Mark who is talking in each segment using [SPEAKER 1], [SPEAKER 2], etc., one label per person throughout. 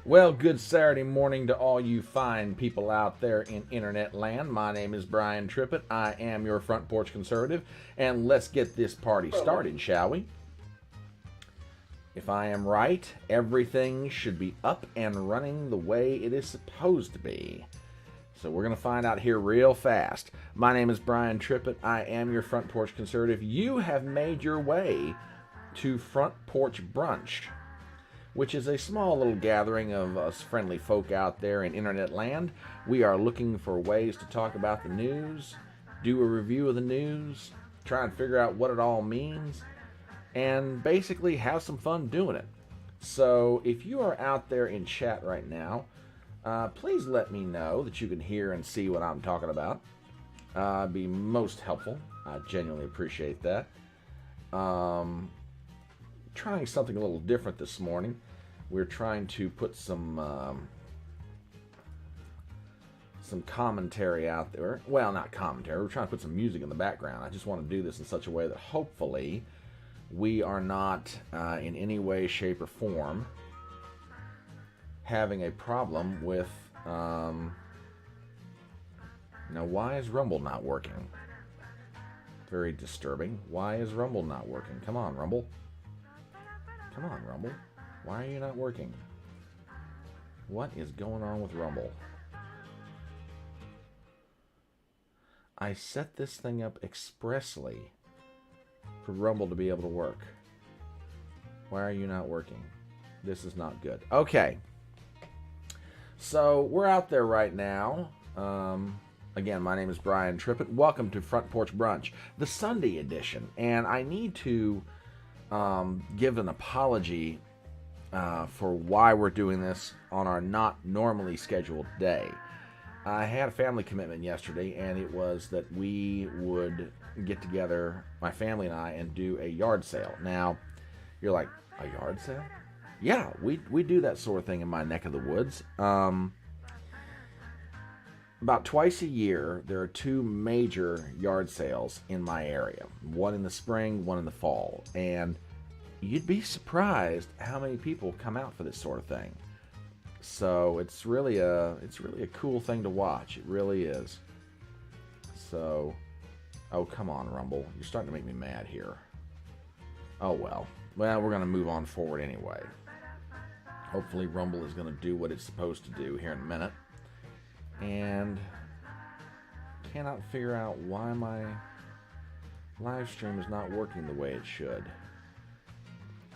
[SPEAKER 1] Well, good Saturday morning to all you fine people out there in internet land. My name is Brian Trippett. I am your Front Porch Conservative, and let's get this party started, shall we? If I am right, everything should be up and running the way it is supposed to be. So we're going to find out here real fast. My name is Brian Trippett. I am your Front Porch Conservative. You have made your way to Front Porch Brunch, which is a small little gathering of us friendly folk out there in internet land. We are looking for ways to talk about the news, do a review of the news, try and figure out what it all means, and basically have some fun doing it. So if you are out there in chat right now, please let me know that you can hear and see what I'm talking about. It'd be most helpful. I genuinely appreciate that. Trying something a little different this morning. We're trying to put some commentary out there. Well, not commentary. We're trying to put some music in the background. I just want to do this in such a way that hopefully we are not in any way, shape, or form having a problem with. Now, why is Rumble not working? Very disturbing. Why is Rumble not working? Come on, Rumble. Come on, Rumble. Why are you not working? What is going on with Rumble? I set this thing up expressly for Rumble to be able to work. Why are you not working? This is not good. Okay. So, we're out there right now. Again, my name is Brian Trippett. Welcome to Front Porch Brunch, the Sunday edition. And I need to give an apology for why we're doing this on our not normally scheduled day. I had a family commitment yesterday, and it was that we would get together, my family and I, and do a yard sale. Now, you're like, a yard sale? Yeah, we do that sort of thing in my neck of the woods. About twice a year, there are two major yard sales in my area. One in the spring, one in the fall. And you'd be surprised how many people come out for this sort of thing. So it's really a cool thing to watch. It really is. So, oh, come on, Rumble. You're starting to make me mad here. Oh, well. Well, we're going to move on forward anyway. Hopefully Rumble is going to do what it's supposed to do here in a minute. And cannot figure out why my live stream is not working the way it should.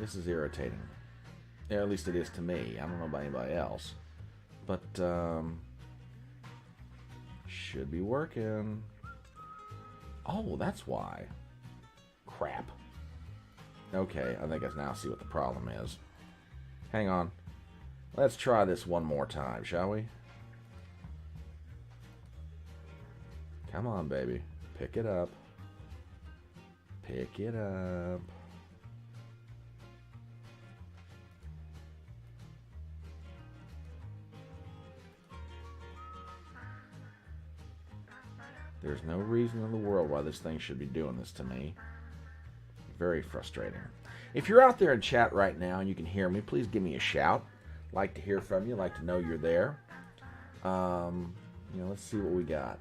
[SPEAKER 1] This is irritating. Yeah, at least it is to me. I don't know about anybody else. But, should be working. Oh, that's why. Crap. Okay, I think I now see what the problem is. Hang on. Let's try this one more time, shall we? Come on, baby. Pick it up. Pick it up. There's no reason in the world why this thing should be doing this to me. Very frustrating. If you're out there in chat right now and you can hear me, please give me a shout. Like to hear from you. Like to know you're there. Let's see what we got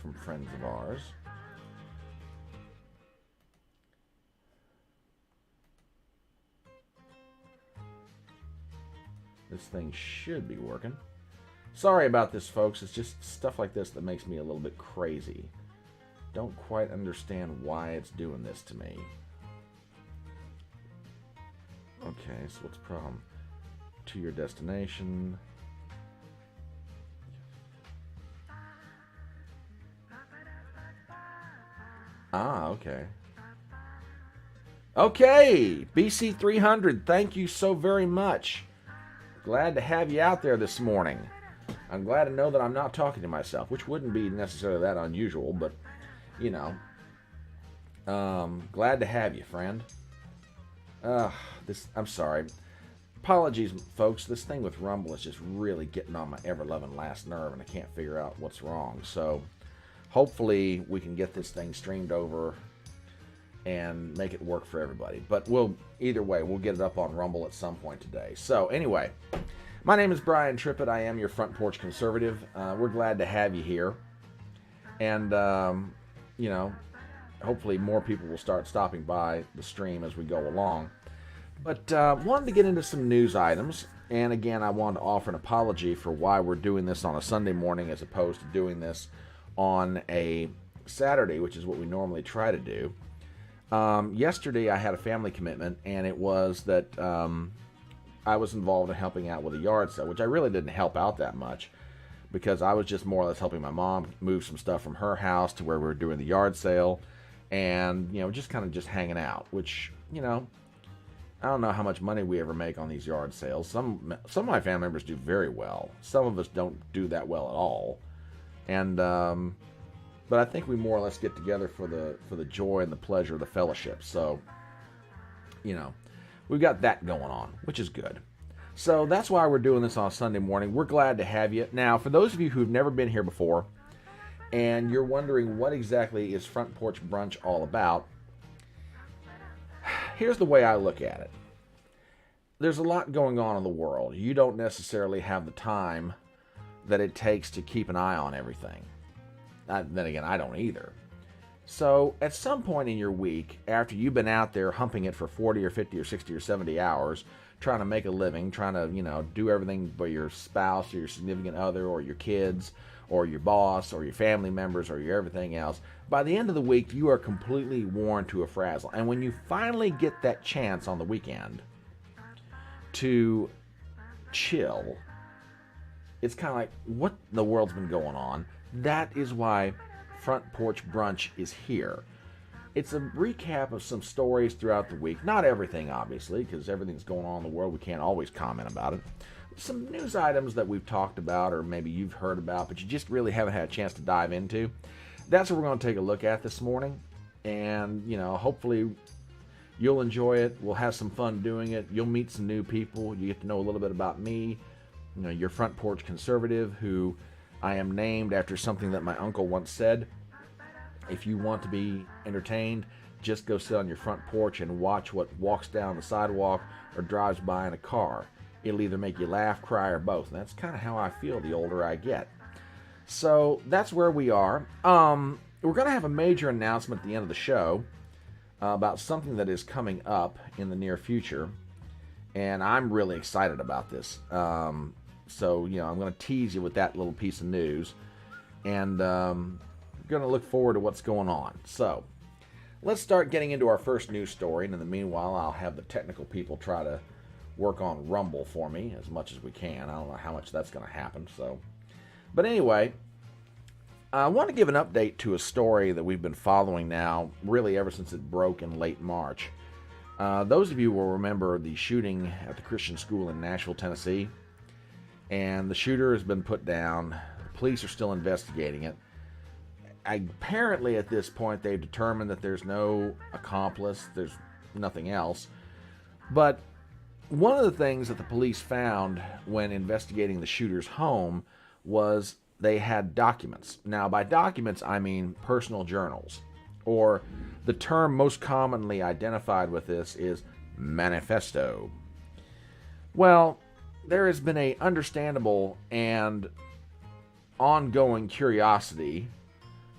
[SPEAKER 1] from friends of ours. This thing should be working. Sorry about this, folks. It's just stuff like this that makes me a little bit crazy. Don't quite understand why it's doing this to me. Okay, so what's the problem? To your destination. Ah, okay. Okay, BC 300, thank you so very much. Glad to have you out there this morning. I'm glad to know that I'm not talking to myself, which wouldn't be necessarily that unusual, but, glad to have you, friend. I'm sorry. Apologies, folks. This thing with Rumble is just really getting on my ever-loving last nerve, and I can't figure out what's wrong. So, hopefully, we can get this thing streamed over and make it work for everybody. But either way, we'll get it up on Rumble at some point today. So, anyway, My name is Brian Trippett. I am your Front Porch Conservative. We're glad to have you here. And, you know, hopefully more people will start stopping by the stream as we go along. But wanted to get into some news items. And again, I wanted to offer an apology for why we're doing this on a Sunday morning as opposed to doing this on a Saturday, which is what we normally try to do. Yesterday, I had a family commitment, and it was that I was involved in helping out with a yard sale, which I really didn't help out that much because I was just more or less helping my mom move some stuff from her house to where we were doing the yard sale and, you know, just kind of just hanging out, which, you know, I don't know how much money we ever make on these yard sales. Some of my family members do very well. Some of us don't do that well at all. And, but I think we more or less get together for the joy and the pleasure of the fellowship. So, you know, we've got that going on, which is good. So that's why we're doing this on a Sunday morning. We're glad to have you. Now, for those of you who've never been here before, and you're wondering what exactly is Front Porch Brunch all about, here's the way I look at it. There's a lot going on in the world. You don't necessarily have the time that it takes to keep an eye on everything. Then again, I don't either. So at some point in your week, after you've been out there humping it for 40 or 50 or 60 or 70 hours, trying to make a living, trying to, you know, do everything for your spouse or your significant other or your kids or your boss or your family members or your everything else, by the end of the week, you are completely worn to a frazzle. And when you finally get that chance on the weekend to chill, it's kind of like, what in the world's been going on? That is why Front Porch Brunch is here. It's a recap of some stories throughout the week. Not everything, obviously, because everything's going on in the world. We can't always comment about it. Some news items that we've talked about or maybe you've heard about, but you just really haven't had a chance to dive into. That's what we're going to take a look at this morning. And, you know, hopefully you'll enjoy it. We'll have some fun doing it. You'll meet some new people. You get to know a little bit about me, you know, your Front Porch Conservative, who I am named after something that my uncle once said. If you want to be entertained, just go sit on your front porch and watch what walks down the sidewalk or drives by in a car. It'll either make you laugh, cry, or both. And that's kind of how I feel the older I get. So that's where we are. We're going to have a major announcement at the end of the show about something that is coming up in the near future. And I'm really excited about this. So, you know, I'm going to tease you with that little piece of news. And going to look forward to what's going on. So, let's start getting into our first news story. And in the meanwhile, I'll have the technical people try to work on Rumble for me as much as we can. I don't know how much that's going to happen. So, but anyway, I want to give an update to a story that we've been following now, really ever since it broke in late March. Those of you will remember the shooting at the Christian school in Nashville, Tennessee. And the shooter has been put down. The police are still investigating it. Apparently, at this point, they've determined that there's no accomplice. There's nothing else. But one of the things that the police found when investigating the shooter's home was they had documents. Now, by documents, I mean personal journals. Or the term most commonly identified with this is manifesto. Well, there has been an understandable and ongoing curiosity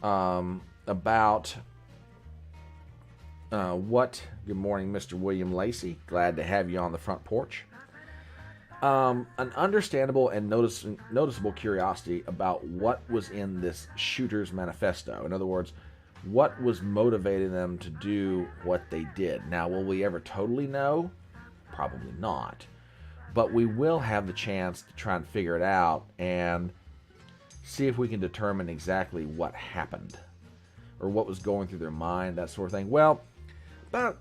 [SPEAKER 1] about what... Good morning, Mr. William Lacey. Glad to have you on the front porch. An understandable and noticeable curiosity about what was in this shooter's manifesto. In other words, what was motivating them to do what they did. Now, will we ever totally know? Probably not. But we will have the chance to try and figure it out and see if we can determine exactly what happened or what was going through their mind, that sort of thing. Well, about,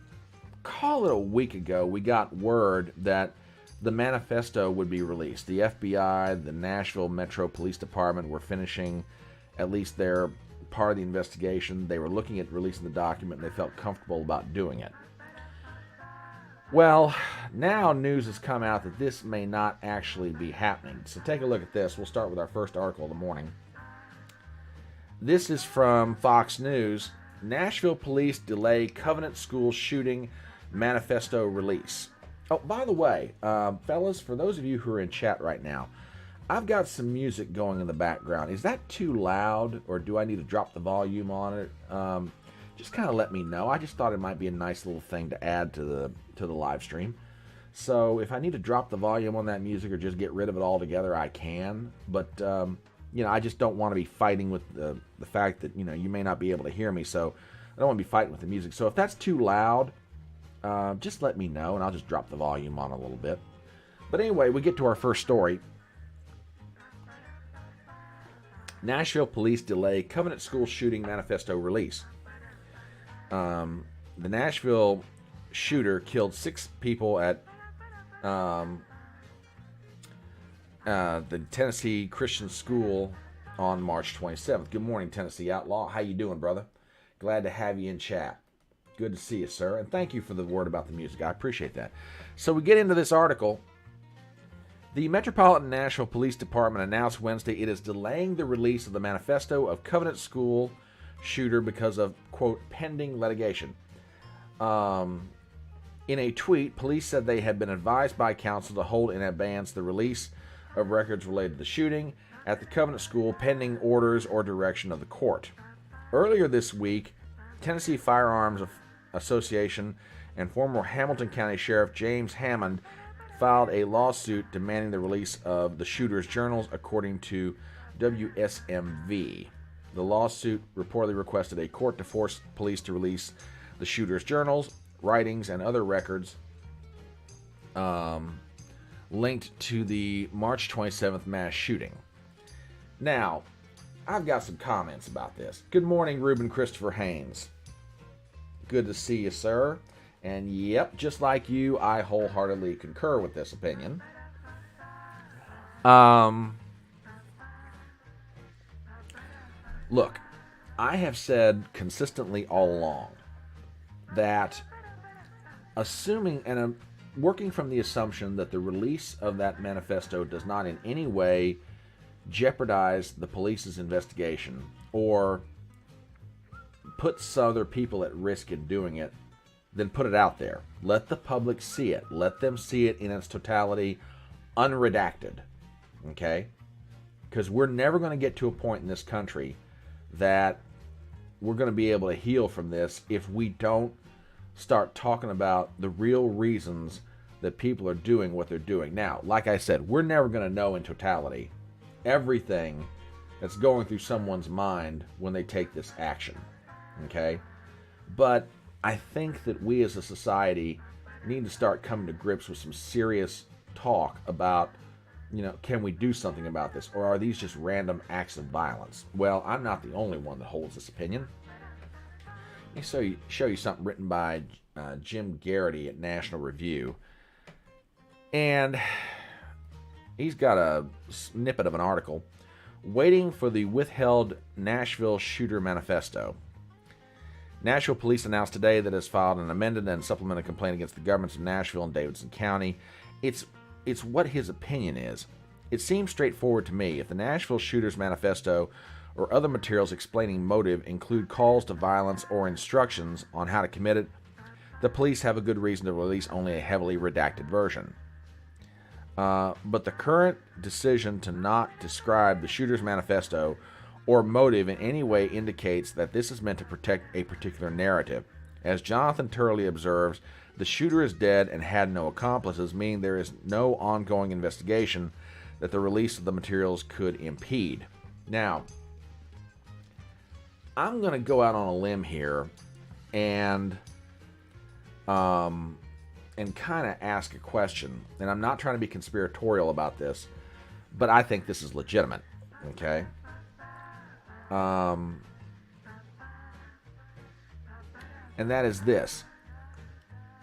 [SPEAKER 1] call it a week ago, we got word that the manifesto would be released. The FBI, the Nashville Metro Police Department were finishing at least their part of the investigation. They were looking at releasing the document and they felt comfortable about doing it. Well, now news has come out that this may not actually be happening. So take a look at this. We'll start with our first article of the morning. This is from Fox News. Nashville police delay Covenant School shooting manifesto release. Oh, by the way, fellas, for those of you who are in chat right now, I've got some music going in the background. Is that too loud, or do I need to drop the volume on it? Just kind of let me know. I just thought it might be a nice little thing to add to the live stream. So if I need to drop the volume on that music or just get rid of it altogether, I can. But I just don't want to be fighting with the fact that you may not be able to hear me. So I don't want to be fighting with the music. So if that's too loud, just let me know, and I'll just drop the volume on a little bit. But anyway, we get to our first story. Nashville police delay Covenant School shooting manifesto release. The Nashville shooter killed 6 people at the Tennessee Christian School on March 27th. Good morning, Tennessee Outlaw. How you doing, brother? Glad to have you in chat. Good to see you, sir. And thank you for the word about the music. I appreciate that. So we get into this article. The Metropolitan Nashville Police Department announced Wednesday it is delaying the release of the manifesto of Covenant School shooter because of, quote, pending litigation. In a tweet, police said they had been advised by counsel to hold in abeyance the release of records related to the shooting at the Covenant School pending orders or direction of the court. Earlier this week, Tennessee Firearms Association and former Hamilton County Sheriff James Hammond filed a lawsuit demanding the release of the shooter's journals, according to WSMV. The lawsuit reportedly requested a court to force police to release the shooter's journals, writings, and other records linked to the March 27th mass shooting. Now, I've got some comments about this. Good morning, Reuben Christopher Haynes. Good to see you, sir. And yep, just like you, I wholeheartedly concur with this opinion. Look, I have said consistently all along that assuming and working from the assumption that the release of that manifesto does not in any way jeopardize the police's investigation or puts other people at risk in doing it, then put it out there. Let the public see it. Let them see it in its totality, unredacted. Okay? Because we're never going to get to a point in this country that we're going to be able to heal from this if we don't start talking about the real reasons that people are doing what they're doing. Now, like I said, we're never going to know in totality everything that's going through someone's mind when they take this action. Okay? But I think that we as a society need to start coming to grips with some serious talk about, can we do something about this? Or are these just random acts of violence? Well, I'm not the only one that holds this opinion. Let me show you something written by Jim Garrity at National Review. And he's got a snippet of an article, Waiting for the Withheld Nashville Shooter Manifesto. Nashville Police announced today that it has filed an amended and supplemented complaint against the governments of Nashville and Davidson County. It's what his opinion is. It seems straightforward to me. If the Nashville Shooter's Manifesto or other materials explaining motive include calls to violence or instructions on how to commit it, the police have a good reason to release only a heavily redacted version. But the current decision to not describe the shooter's manifesto or motive in any way indicates that this is meant to protect a particular narrative. As Jonathan Turley observes, the shooter is dead and had no accomplices, meaning there is no ongoing investigation that the release of the materials could impede. Now, I'm going to go out on a limb here and kind of ask a question. And I'm not trying to be conspiratorial about this, but I think this is legitimate. Okay? And that is this.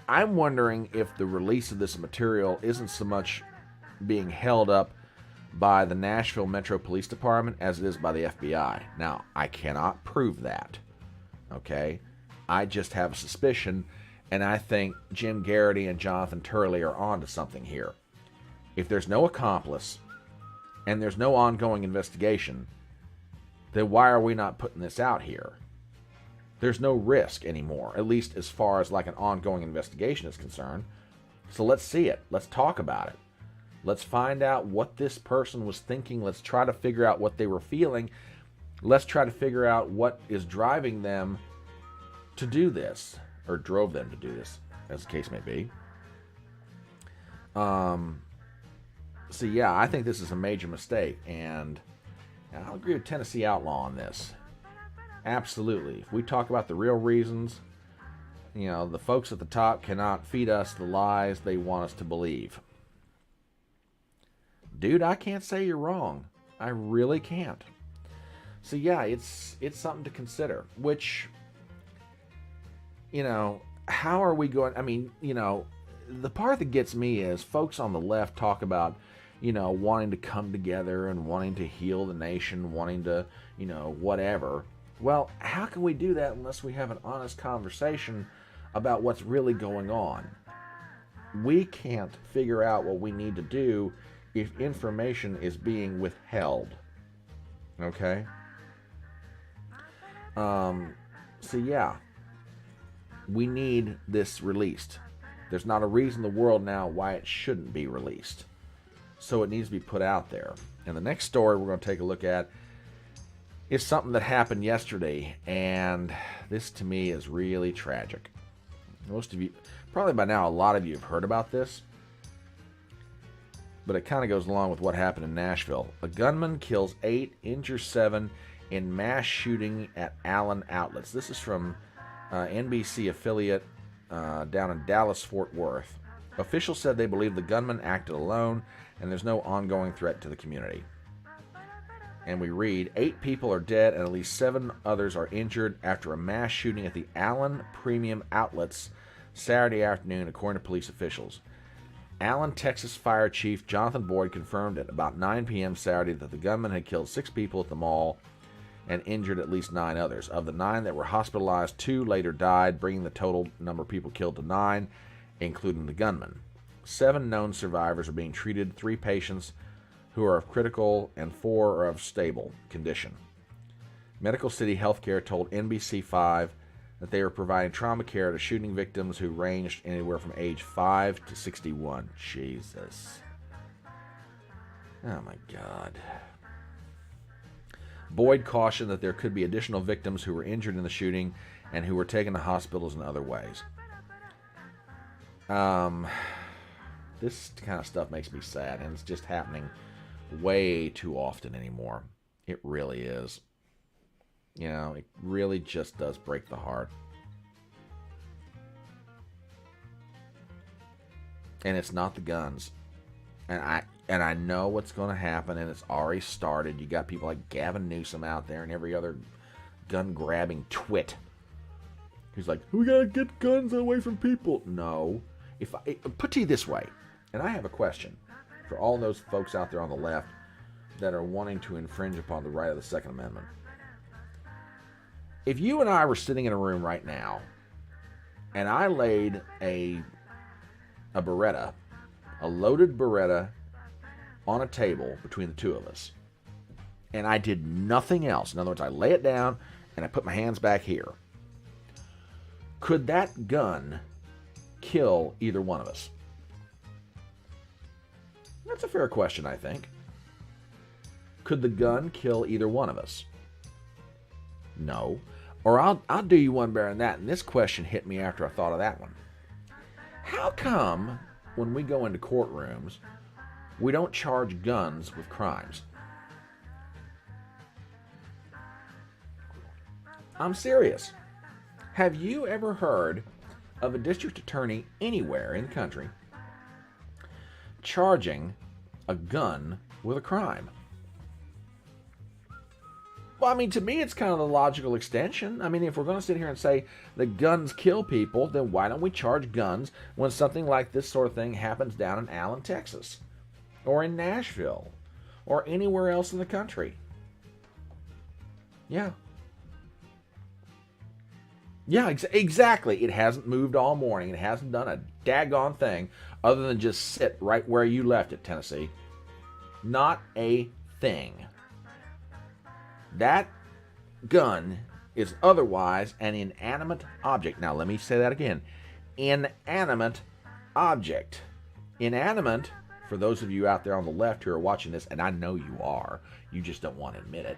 [SPEAKER 1] I'm wondering if the release of this material isn't so much being held up by the Nashville Metro Police Department as it is by the FBI. Now, I cannot prove that. Okay? I just have a suspicion, and I think Jim Garrity and Jonathan Turley are onto something here. If there's no accomplice and there's no ongoing investigation, then why are we not putting this out here? There's no risk anymore, at least as far as like an ongoing investigation is concerned. So let's see it. Let's talk about it. Let's find out what this person was thinking. Let's try to figure out what they were feeling. Let's try to figure out what is driving them to do this, or drove them to do this, as the case may be. So yeah, I think this is a major mistake, and I'll agree with Tennessee Outlaw on this. Absolutely. If we talk about the real reasons, the folks at the top cannot feed us the lies they want us to believe. Dude, I can't say you're wrong. I really can't. So yeah, it's something to consider. Which, how are we going? I mean, the part that gets me is folks on the left talk about, wanting to come together and wanting to heal the nation, wanting to, whatever. Well, how can we do that unless we have an honest conversation about what's really going on? We can't figure out what we need to do if information is being withheld. Okay? So yeah, we need this released. There's not a reason in the world now why it shouldn't be released. So it needs to be put out there. And the next story we're going to take a look at is something that happened yesterday, and this to me is really tragic. Most of you, probably by now, a lot of you have heard about this, but it kind of goes along with what happened in Nashville. A gunman kills 8, injures 7 in mass shooting at Allen Outlets. This is from NBC affiliate down in Dallas-Fort Worth. Officials said they believe the gunman acted alone, and there's no ongoing threat to the community. And we read, 8 people are dead and at least 7 others are injured after a mass shooting at the Allen Premium Outlets Saturday afternoon, according to police officials. Allen, Texas Fire Chief Jonathan Boyd confirmed at about 9 p.m. Saturday that the gunman had killed 6 people at the mall and injured at least 9 others. Of the 9 that were hospitalized, 2 later died, bringing the total number of people killed to 9, including the gunman. 7 known survivors are being treated, 3 patients who are of critical and 4 are of stable condition. Medical City Healthcare told NBC5 that they were providing trauma care to shooting victims who ranged anywhere from age 5 to 61. Jesus. Oh my God. Boyd cautioned that there could be additional victims who were injured in the shooting and who were taken to hospitals in other ways. This kind of stuff makes me sad, and it's just happening way too often anymore. It really is. It really just does break the heart. And it's not the guns. And I know what's going to happen, and it's already started. You got people like Gavin Newsom out there and every other gun-grabbing twit who's like, we got to get guns away from people. No. Put to you this way, and I have a question for all those folks out there on the left that are wanting to infringe upon the right of the Second Amendment. If you and I were sitting in a room right now, and I laid a Beretta, a loaded Beretta, on a table between the two of us, and I did nothing else, in other words, I lay it down and I put my hands back here, could that gun kill either one of us? That's a fair question, I think. Could the gun kill either one of us? No. Or I'll do you one better than that, and this question hit me after I thought of that one. How come when we go into courtrooms, we don't charge guns with crimes? I'm serious. Have you ever heard of a district attorney anywhere in the country charging a gun with a crime? Well, I mean, to me, it's kind of the logical extension. I mean, if we're going to sit here and say that guns kill people, then why don't we charge guns when something like this sort of thing happens down in Allen, Texas, or in Nashville, or anywhere else in the country? Yeah. Yeah, exactly. It hasn't moved all morning. It hasn't done a daggone thing other than just sit right where you left it, Tennessee. Not a thing. That gun is otherwise an inanimate object. Now, let me say that again. Inanimate object. Inanimate, for those of you out there on the left who are watching this, and I know you are, you just don't want to admit it.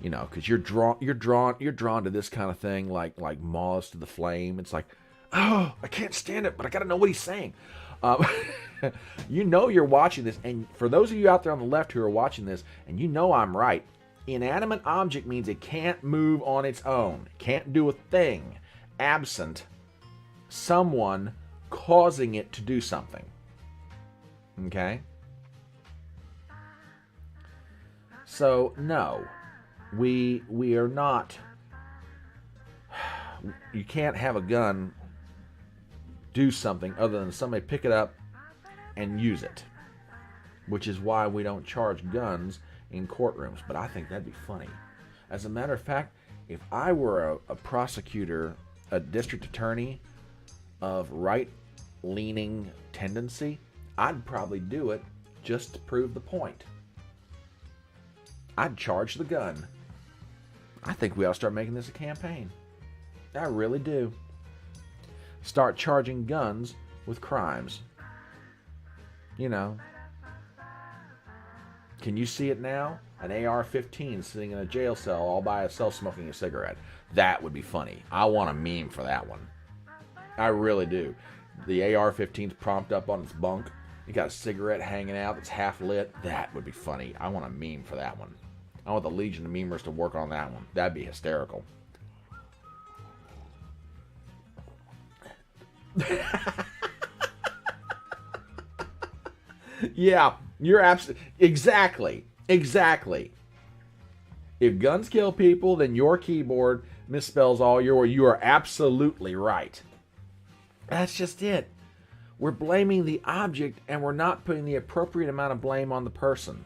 [SPEAKER 1] You know, because you're drawn to this kind of thing, like moths to the flame. It's like, oh, I can't stand it, but I got to know what he's saying. You know you're watching this, and for those of you out there on the left who are watching this, and you know I'm right, inanimate object means it can't move on its own, can't do a thing, absent someone causing it to do something. Okay? So, no. We are not... You can't have a gun do something other than somebody pick it up and use it. Which is why we don't charge guns in courtrooms. But I think that'd be funny. As a matter of fact, if I were a prosecutor, a district attorney of right-leaning tendency, I'd probably do it just to prove the point. I'd charge the gun. I think we ought to start making this a campaign. I really do. Start charging guns with crimes. You know. Can you see it now? An AR-15 sitting in a jail cell all by itself smoking a cigarette. That would be funny. I want a meme for that one. I really do. The AR-15's propped up on its bunk. You got a cigarette hanging out that's half lit. That would be funny. I want a meme for that one. I want the Legion of Memers to work on that one. That'd be hysterical. Yeah, you're absolutely... Exactly. If guns kill people, then your keyboard misspells all your... You are absolutely right. That's just it. We're blaming the object, and we're not putting the appropriate amount of blame on the person.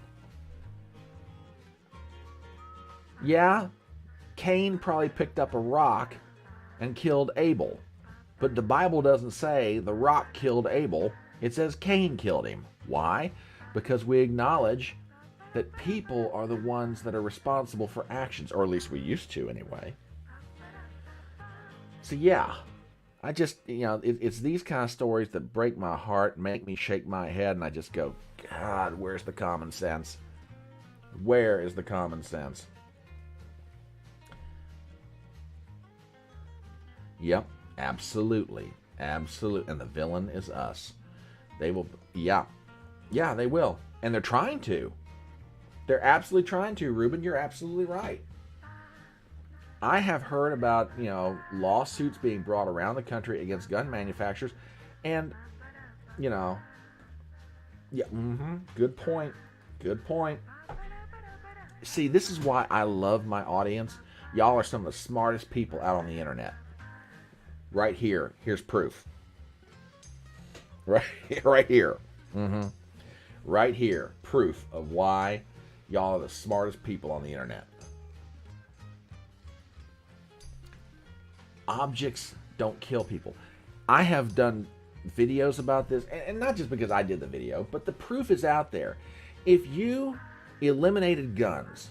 [SPEAKER 1] Yeah, Cain probably picked up a rock and killed Abel. But the Bible doesn't say the rock killed Abel. It says Cain killed him. Why? Because we acknowledge that people are the ones that are responsible for actions, or at least we used to anyway. So yeah, I just, it's these kind of stories that break my heart, make me shake my head, and I just go, God, where's the common sense? Where is the common sense? Yep, absolutely. And the villain is us. They will, yeah, they will. And they're trying to. They're absolutely trying to, Ruben. You're absolutely right. I have heard about, lawsuits being brought around the country against gun manufacturers. And, yeah, good point. See, this is why I love my audience. Y'all are some of the smartest people out on the internet. Right here. Here's proof. Right here. Right here. Proof of why y'all are the smartest people on the internet. Objects don't kill people. I have done videos about this, and not just because I did the video, but the proof is out there. If you eliminated guns,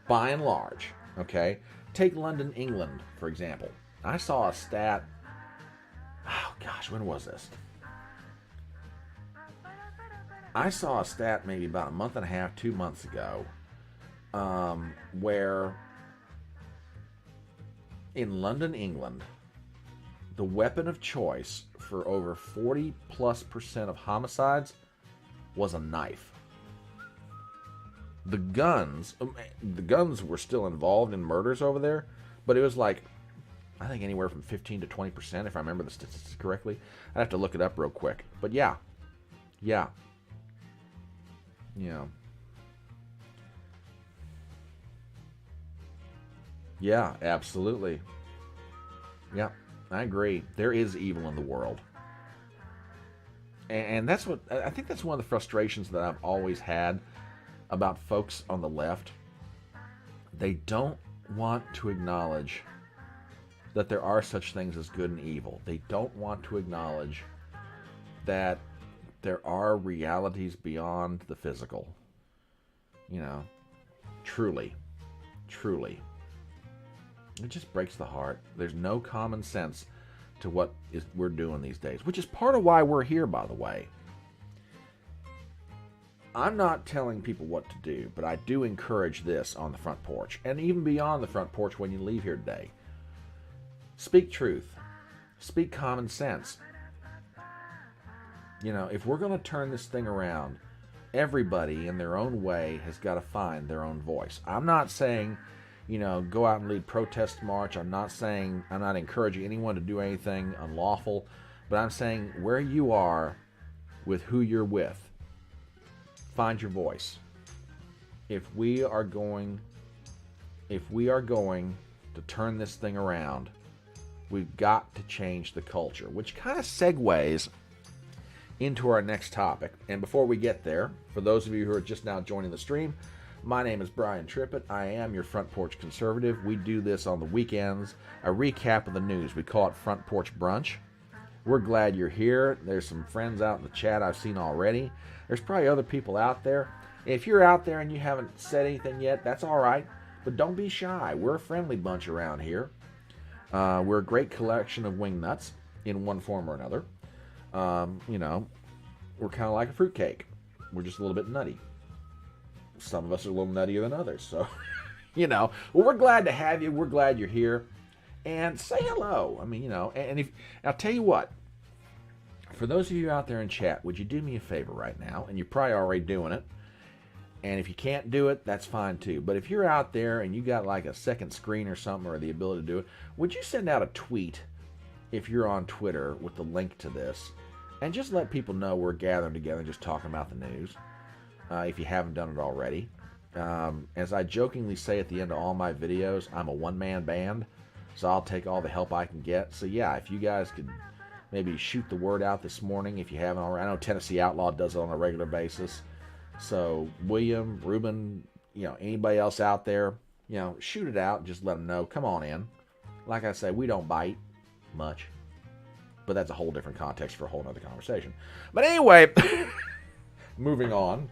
[SPEAKER 1] by and large, okay, take London, England, for example. I saw a stat, oh gosh, when was this? I saw a stat maybe about a month and a half, 2 months ago, where in London, England, the weapon of choice for over 40+% of homicides was a knife. The guns were still involved in murders over there, but it was like, I think anywhere from 15 to 20%, if I remember the statistics correctly. I'd have to look it up real quick. But yeah. Yeah, absolutely. Yeah, I agree. There is evil in the world. And that's what, I think that's one of the frustrations that I've always had about folks on the left. They don't want to acknowledge that there are such things as good and evil. They don't want to acknowledge that there are realities beyond the physical. Truly. It just breaks the heart. There's no common sense to what we're doing these days, which is part of why we're here, by the way. I'm not telling people what to do, but I do encourage this on the front porch, and even beyond the front porch when you leave here today. Speak truth. Speak common sense. You know, if we're going to turn this thing around, everybody in their own way has got to find their own voice. I'm not saying, you know, go out and lead protest march. I'm not encouraging anyone to do anything unlawful, but I'm saying where you are with who you're with, find your voice. If we are going to turn this thing around, we've got to change the culture, which kind of segues into our next topic. And before we get there, for those of you who are just now joining the stream, my name is Brian Trippett. I am your Front Porch Conservative. We do this on the weekends, a recap of the news. We call it Front Porch Brunch. We're glad you're here. There's some friends out in the chat I've seen already. There's probably other people out there. If you're out there and you haven't said anything yet, that's all right. But don't be shy. We're a friendly bunch around here. We're a great collection of wing nuts in one form or another. You know, we're kind of like a fruitcake. We're just a little bit nutty. Some of us are a little nuttier than others. So, you know, well, we're glad to have you. We're glad you're here. And say hello. I mean, you know, and if I'll tell you what, for those of you out there in chat, would you do me a favor right now? And you're probably already doing it. And if you can't do it, that's fine too. But if you're out there and you got like a second screen or something, or the ability to do it, would you send out a tweet if you're on Twitter with the link to this, and just let people know we're gathering together and just talking about the news, if you haven't done it already. As I jokingly say at the end of all my videos, I'm a one-man band, so I'll take all the help I can get. So yeah, if you guys could maybe shoot the word out this morning if you haven't already. I know Tennessee Outlaw does it on a regular basis. So William, Ruben, you know, anybody else out there, you know, shoot it out. Just let them know. Come on in. Like I say, we don't bite much. But that's a whole different context for a whole other conversation. But anyway, moving on.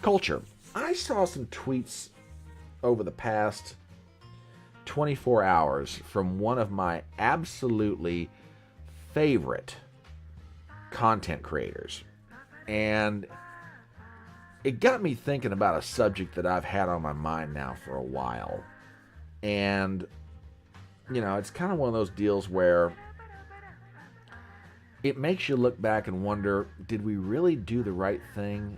[SPEAKER 1] Culture. I saw some tweets over the past 24 hours from one of my absolutely favorite content creators. And it got me thinking about a subject that I've had on my mind now for a while. And, you know, it's kind of one of those deals where it makes you look back and wonder, did we really do the right thing?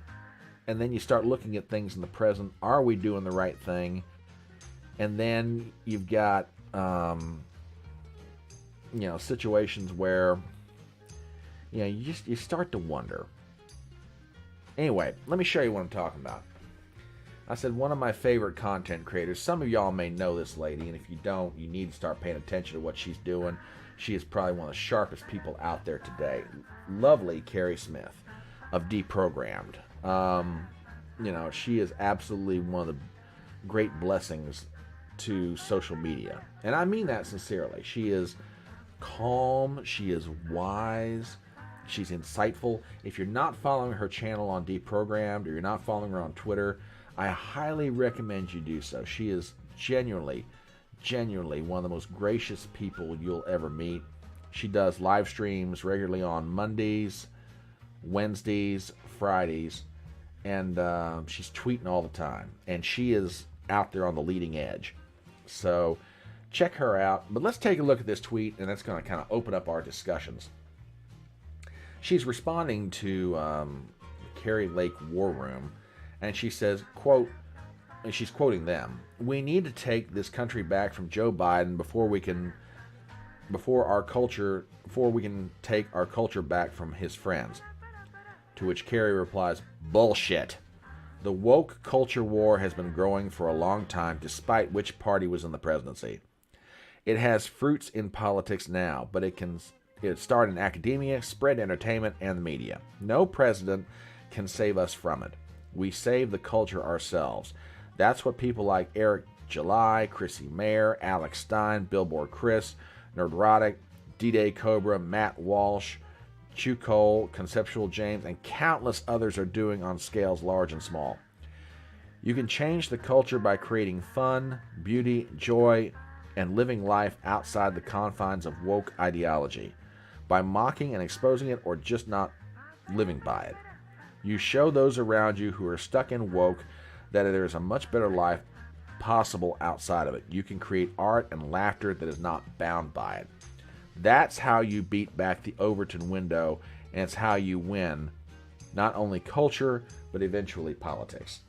[SPEAKER 1] And then you start looking at things in the present. Are we doing the right thing? And then you've got, you know, situations where, you know, you start to wonder. Anyway, let me show you what I'm talking about. I said one of my favorite content creators. Some of y'all may know this lady, and if you don't, you need to start paying attention to what she's doing. She is probably one of the sharpest people out there today. Lovely Carrie Smith of Deprogrammed. You know, she is absolutely one of the great blessings to social media. And I mean that sincerely. She is calm. She is wise. She's insightful. If you're not following her channel on Deprogrammed, or you're not following her on Twitter, I highly recommend you do so. She is genuinely one of the most gracious people you'll ever meet. She does live streams regularly on Mondays, Wednesdays, Fridays, and she's tweeting all the time. And she is out there on the leading edge. So check her out. But let's take a look at this tweet, and that's going to kind of open up our discussions. She's responding to Carrie Lake War Room, and she says, quote, and she's quoting them, "We need to take this country back from Joe Biden before we can take our culture back from his friends." To which Carrie replies, "Bullshit. The woke culture war has been growing for a long time, despite which party was in the presidency. It has fruits in politics now, but it start in academia, spread entertainment, and the media. No president can save us from it. We save the culture ourselves. That's what people like Eric July, Chrissy Mayer, Alex Stein, Billboard Chris, Nerdrotic, D-Day Cobra, Matt Walsh, Chew Cole, Conceptual James, and countless others are doing on scales large and small. You can change the culture by creating fun, beauty, joy, and living life outside the confines of woke ideology by mocking and exposing it or just not living by it. You show those around you who are stuck in woke that there is a much better life possible outside of it. You can create art and laughter that is not bound by it. That's how you beat back the Overton window, and it's how you win not only culture, but eventually politics.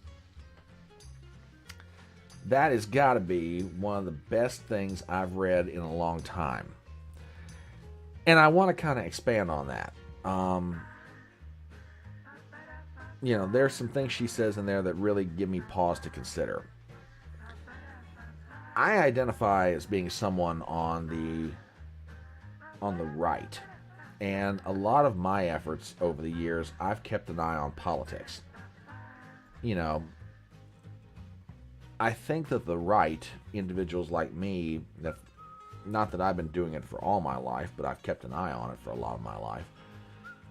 [SPEAKER 1] That has got to be one of the best things I've read in a long time. And I want to kind of expand on that. There's some things she says in there that really give me pause to consider. I identify as being someone on the right. And a lot of my efforts over the years, I've kept an eye on politics. I think that the right, individuals like me, that not that I've been doing it for all my life, but I've kept an eye on it for a lot of my life,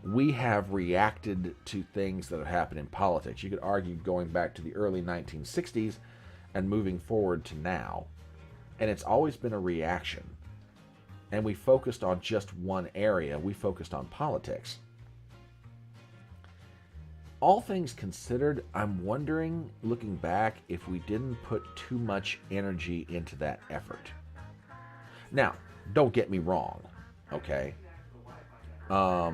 [SPEAKER 1] we have reacted to things that have happened in politics. You could argue going back to the early 1960s and moving forward to now. And it's always been a reaction. And we focused on just one area. We focused on politics. All things considered, I'm wondering, looking back, if we didn't put too much energy into that effort. Now, don't get me wrong, okay? I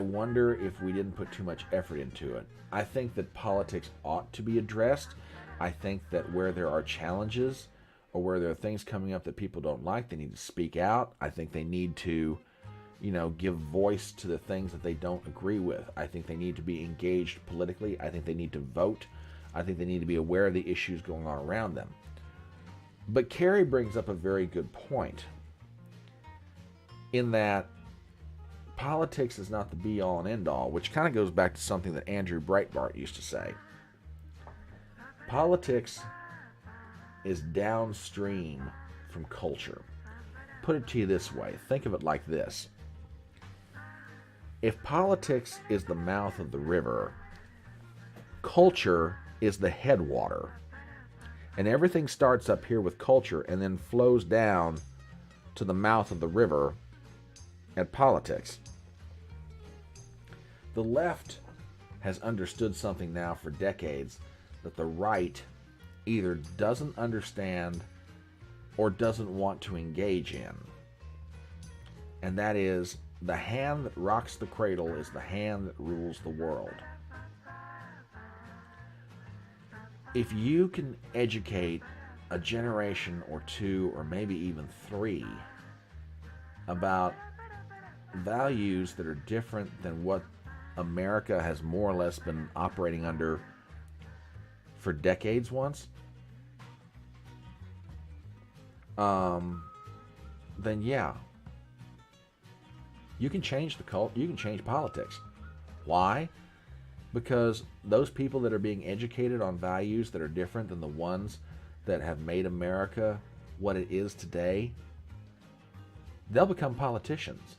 [SPEAKER 1] wonder if we didn't put too much effort into it. I think that politics ought to be addressed. I think that where there are challenges or where there are things coming up that people don't like, they need to speak out. I think they need to, give voice to the things that they don't agree with. I think they need to be engaged politically. I think they need to vote. I think they need to be aware of the issues going on around them. But Carrie brings up a very good point in that politics is not the be-all and end-all, which kind of goes back to something that Andrew Breitbart used to say. Politics is downstream from culture. Put it to you this way. Think of it like this. If politics is the mouth of the river, culture is the headwater. And everything starts up here with culture and then flows down to the mouth of the river at politics. The left has understood something now for decades that the right either doesn't understand or doesn't want to engage in. And that is, the hand that rocks the cradle is the hand that rules the world. If you can educate a generation or two or maybe even three about values that are different than what America has more or less been operating under for decades once, then yeah, you can change the cult. You can change politics. Why? Because those people that are being educated on values that are different than the ones that have made America what it is today, they'll become politicians.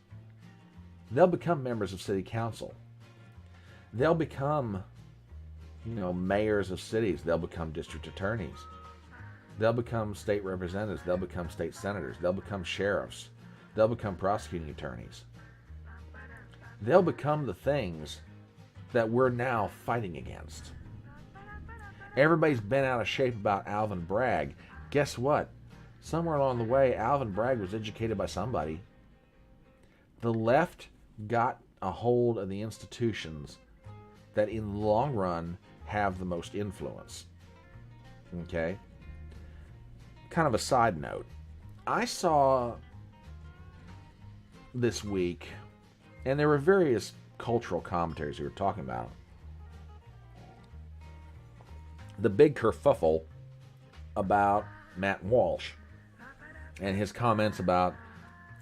[SPEAKER 1] They'll become members of city council. They'll become, mayors of cities. They'll become district attorneys. They'll become state representatives. They'll become state senators. They'll become sheriffs. They'll become prosecuting attorneys. They'll become the things that we're now fighting against. Everybody's been out of shape about Alvin Bragg. Guess what? Somewhere along the way, Alvin Bragg was educated by somebody. The left got a hold of the institutions that in the long run have the most influence. Okay? Kind of a side note. I saw this week, and there were various cultural commentaries who were talking about the big kerfuffle about Matt Walsh and his comments about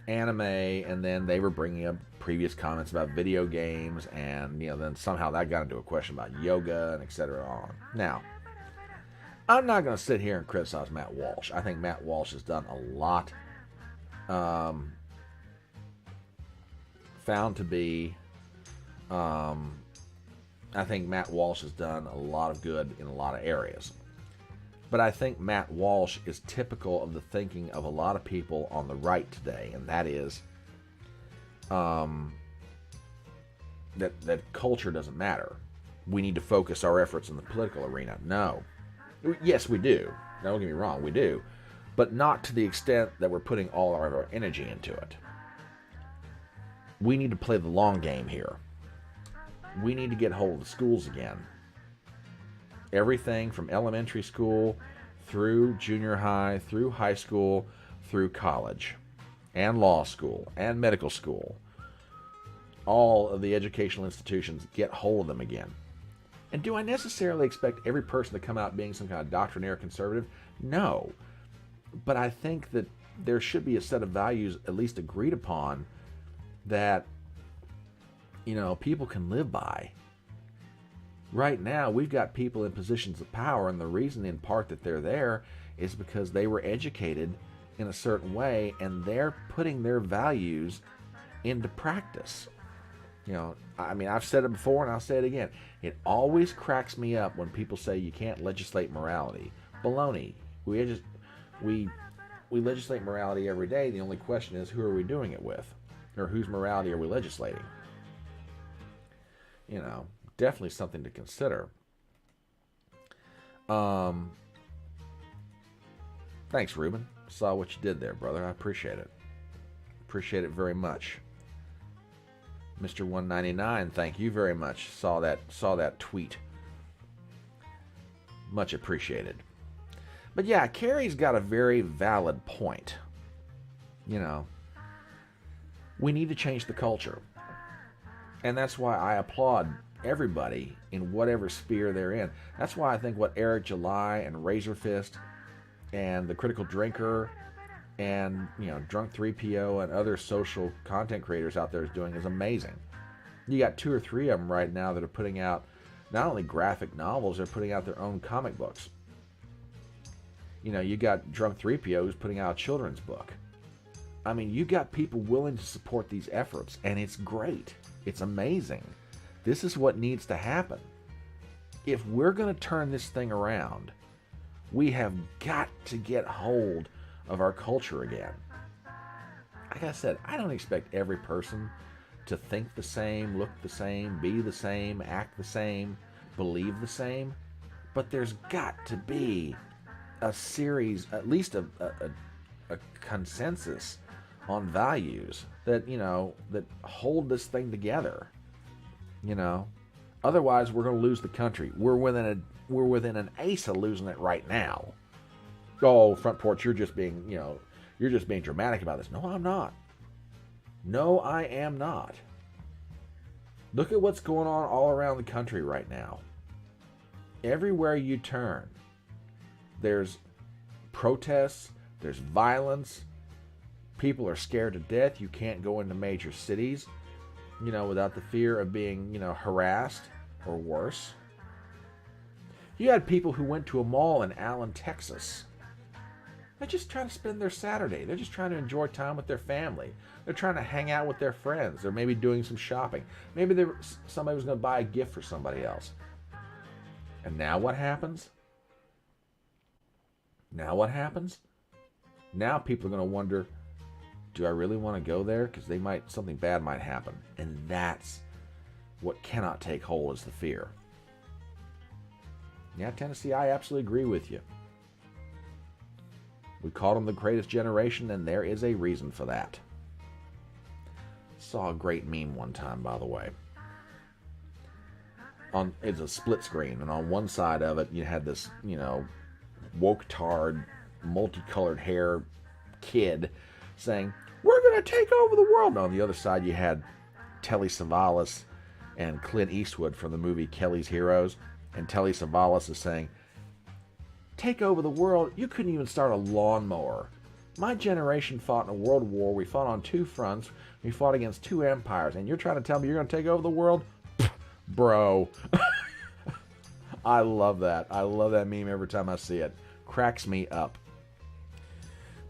[SPEAKER 1] anime, and then they were bringing up previous comments about video games, and then somehow that got into a question about yoga and etc. on. Now, I'm not going to sit here and criticize Matt Walsh. I think Matt Walsh has done a lot. Found to be, I I think Matt Walsh has done a lot of good in a lot of areas. But I think Matt Walsh is typical of the thinking of a lot of people on the right today, and that is that culture doesn't matter. We need to focus our efforts in the political arena. No. Yes, we do. Don't get me wrong, we do. But not to the extent that we're putting all of our energy into it. We need to play the long game here. We need to get hold of the schools again. Everything from elementary school through junior high, through high school, through college, and law school, and medical school. All of the educational institutions, get hold of them again. And do I necessarily expect every person to come out being some kind of doctrinaire conservative? No. But I think that there should be a set of values at least agreed upon that, people can live by. Right now, we've got people in positions of power, and the reason in part that they're there is because they were educated in a certain way, and they're putting their values into practice. I've said it before, and I'll say it again. It always cracks me up when people say you can't legislate morality. Baloney. We legislate morality every day. The only question is, who are we doing it with? Or whose morality are we legislating? Definitely something to consider. Thanks, Ruben. Saw what you did there, brother. I appreciate it. Appreciate it very much. Mr. 199, thank you very much. Saw that tweet. Much appreciated. But yeah, Carrie's got a very valid point. We need to change the culture. And that's why I applaud everybody in whatever sphere they're in. That's why I think what Eric July and Razor Fist and the Critical Drinker and Drunk 3PO and other social content creators out there is doing is amazing. You got 2 or 3 of them right now that are putting out not only graphic novels, they're putting out their own comic books. You got Drunk 3PO who's putting out a children's book. You got people willing to support these efforts, and it's great. It's amazing. This is what needs to happen. If we're going to turn this thing around, we have got to get hold of our culture again. Like I said, I don't expect every person to think the same, look the same, be the same, act the same, believe the same, but there's got to be a series, at least a consensus on values that that hold this thing together. Otherwise we're going to lose the country. We're within an ace of losing it right now. Oh, Front Porch, you're just being dramatic about this. No, I'm not. No, I am not. Look at what's going on all around the country right now. Everywhere you turn, there's protests, there's violence. People are scared to death. You can't go into major cities, without the fear of being, harassed or worse. You had people who went to a mall in Allen, Texas. They're just trying to spend their Saturday. They're just trying to enjoy time with their family. They're trying to hang out with their friends. They're maybe doing some shopping. Maybe somebody was going to buy a gift for somebody else. And now what happens? Now people are going to wonder, do I really want to go there? Because something bad might happen. And that's what cannot take hold, is the fear. Yeah, Tennessee, I absolutely agree with you. We called them the greatest generation, and there is a reason for that. Saw a great meme one time, by the way. It's a split screen, and on one side of it, you had this, woke-tard, multicolored hair kid saying, "We're going to take over the world." And on the other side, you had Telly Savalas and Clint Eastwood from the movie Kelly's Heroes. And Telly Savalas is saying, "Take over the world? You couldn't even start a lawnmower. My generation fought in a world war. We fought on 2 fronts. We fought against 2 empires. And you're trying to tell me you're going to take over the world? Bro." I love that. I love that meme every time I see it. Cracks me up.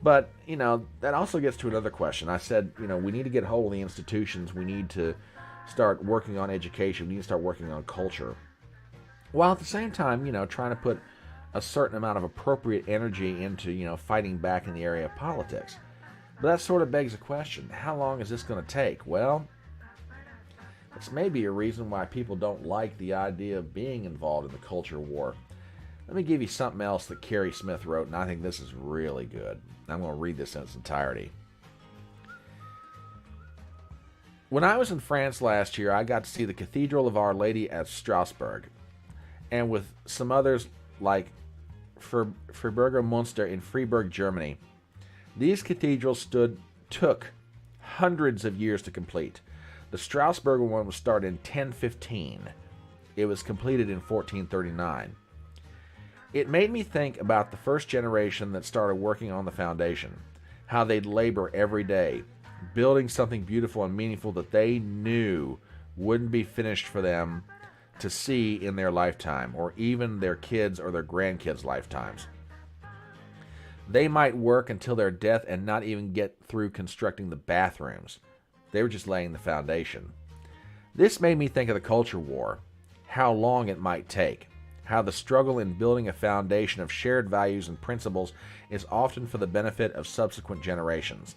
[SPEAKER 1] But, that also gets to another question. I said, we need to get hold of the institutions. We need to start working on education. We need to start working on culture. While at the same time, trying to put a certain amount of appropriate energy into, fighting back in the area of politics. But that sort of begs the question, how long is this going to take? Well, it's maybe a reason why people don't like the idea of being involved in the culture war. Let me give you something else that Carrie Smith wrote, and I think this is really good. I'm going to read this in its entirety. When I was in France last year, I got to see the Cathedral of Our Lady at Strasbourg, and with some others like Freiburger Münster in Freiburg, Germany. These cathedrals took hundreds of years to complete. The Strasbourg one was started in 1015. It was completed in 1439. It made me think about the first generation that started working on the foundation, how they'd labor every day, building something beautiful and meaningful that they knew wouldn't be finished for them to see in their lifetime, or even their kids' or their grandkids' lifetimes. They might work until their death and not even get through constructing the bathrooms. They were just laying the foundation. This made me think of the culture war, how long it might take, how the struggle in building a foundation of shared values and principles is often for the benefit of subsequent generations.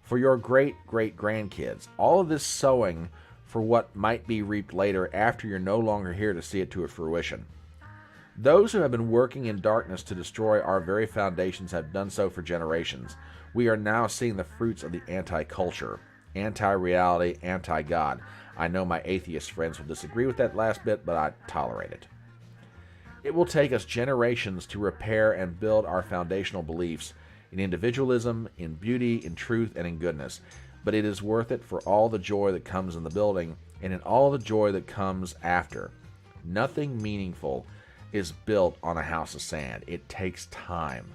[SPEAKER 1] For your great-great-grandkids, all of this sowing for what might be reaped later after you're no longer here to see it to a fruition. Those who have been working in darkness to destroy our very foundations have done so for generations. We are now seeing the fruits of the anti-culture, anti-reality, anti-God. I know my atheist friends will disagree with that last bit, but I tolerate it. It will take us generations to repair and build our foundational beliefs in individualism, in beauty, in truth, and in goodness. But it is worth it for all the joy that comes in the building and in all the joy that comes after. Nothing meaningful is built on a house of sand. It takes time.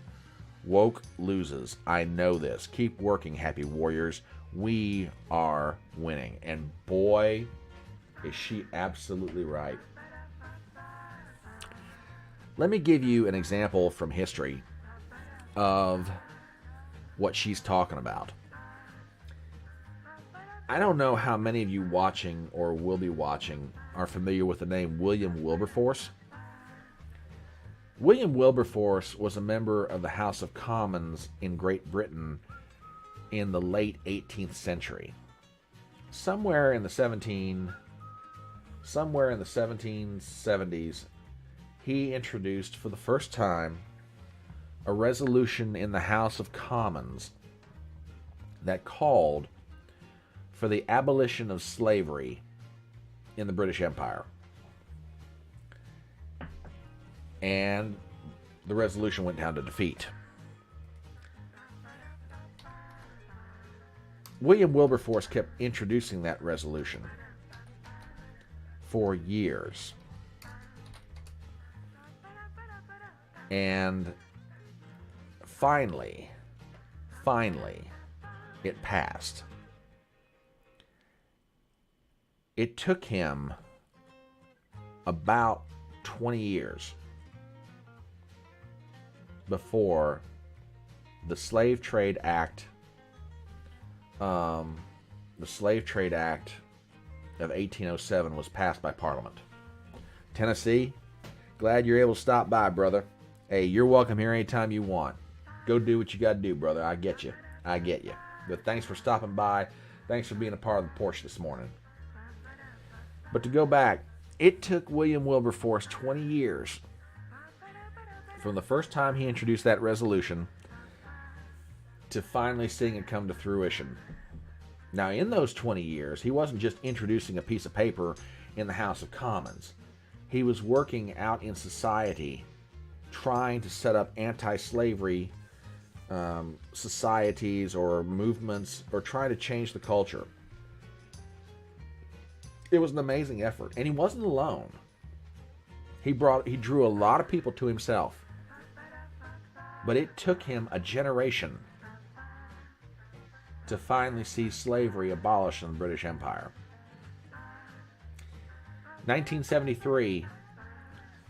[SPEAKER 1] Woke loses. I know this. Keep working, happy warriors. We are winning. And boy, is she absolutely right. Let me give you an example from history of what she's talking about. I don't know how many of you watching or will be watching are familiar with the name William Wilberforce. William Wilberforce was a member of the House of Commons in Great Britain in the late 18th century. Somewhere in the 1770s, he introduced for the first time a resolution in the House of Commons that called for the abolition of slavery in the British Empire. And the resolution went down to defeat. William Wilberforce kept introducing that resolution for years. And finally, it passed. It took him about 20 years before the Slave Trade Act, of 1807 was passed by Parliament. Tennessee, glad you're able to stop by, brother. Hey, you're welcome here anytime you want. Go do what you got to do, brother. I get you. But thanks for stopping by. Thanks for being a part of the porch this morning. But to go back, it took William Wilberforce 20 years from the first time he introduced that resolution to finally seeing it come to fruition. Now, in those 20 years, he wasn't just introducing a piece of paper in the House of Commons. He was working out in society, trying to set up anti-slavery societies or movements, or trying to change the culture. It was an amazing effort, and he wasn't alone. He drew a lot of people to himself, but it took him a generation to finally see slavery abolished in the British Empire. 1973,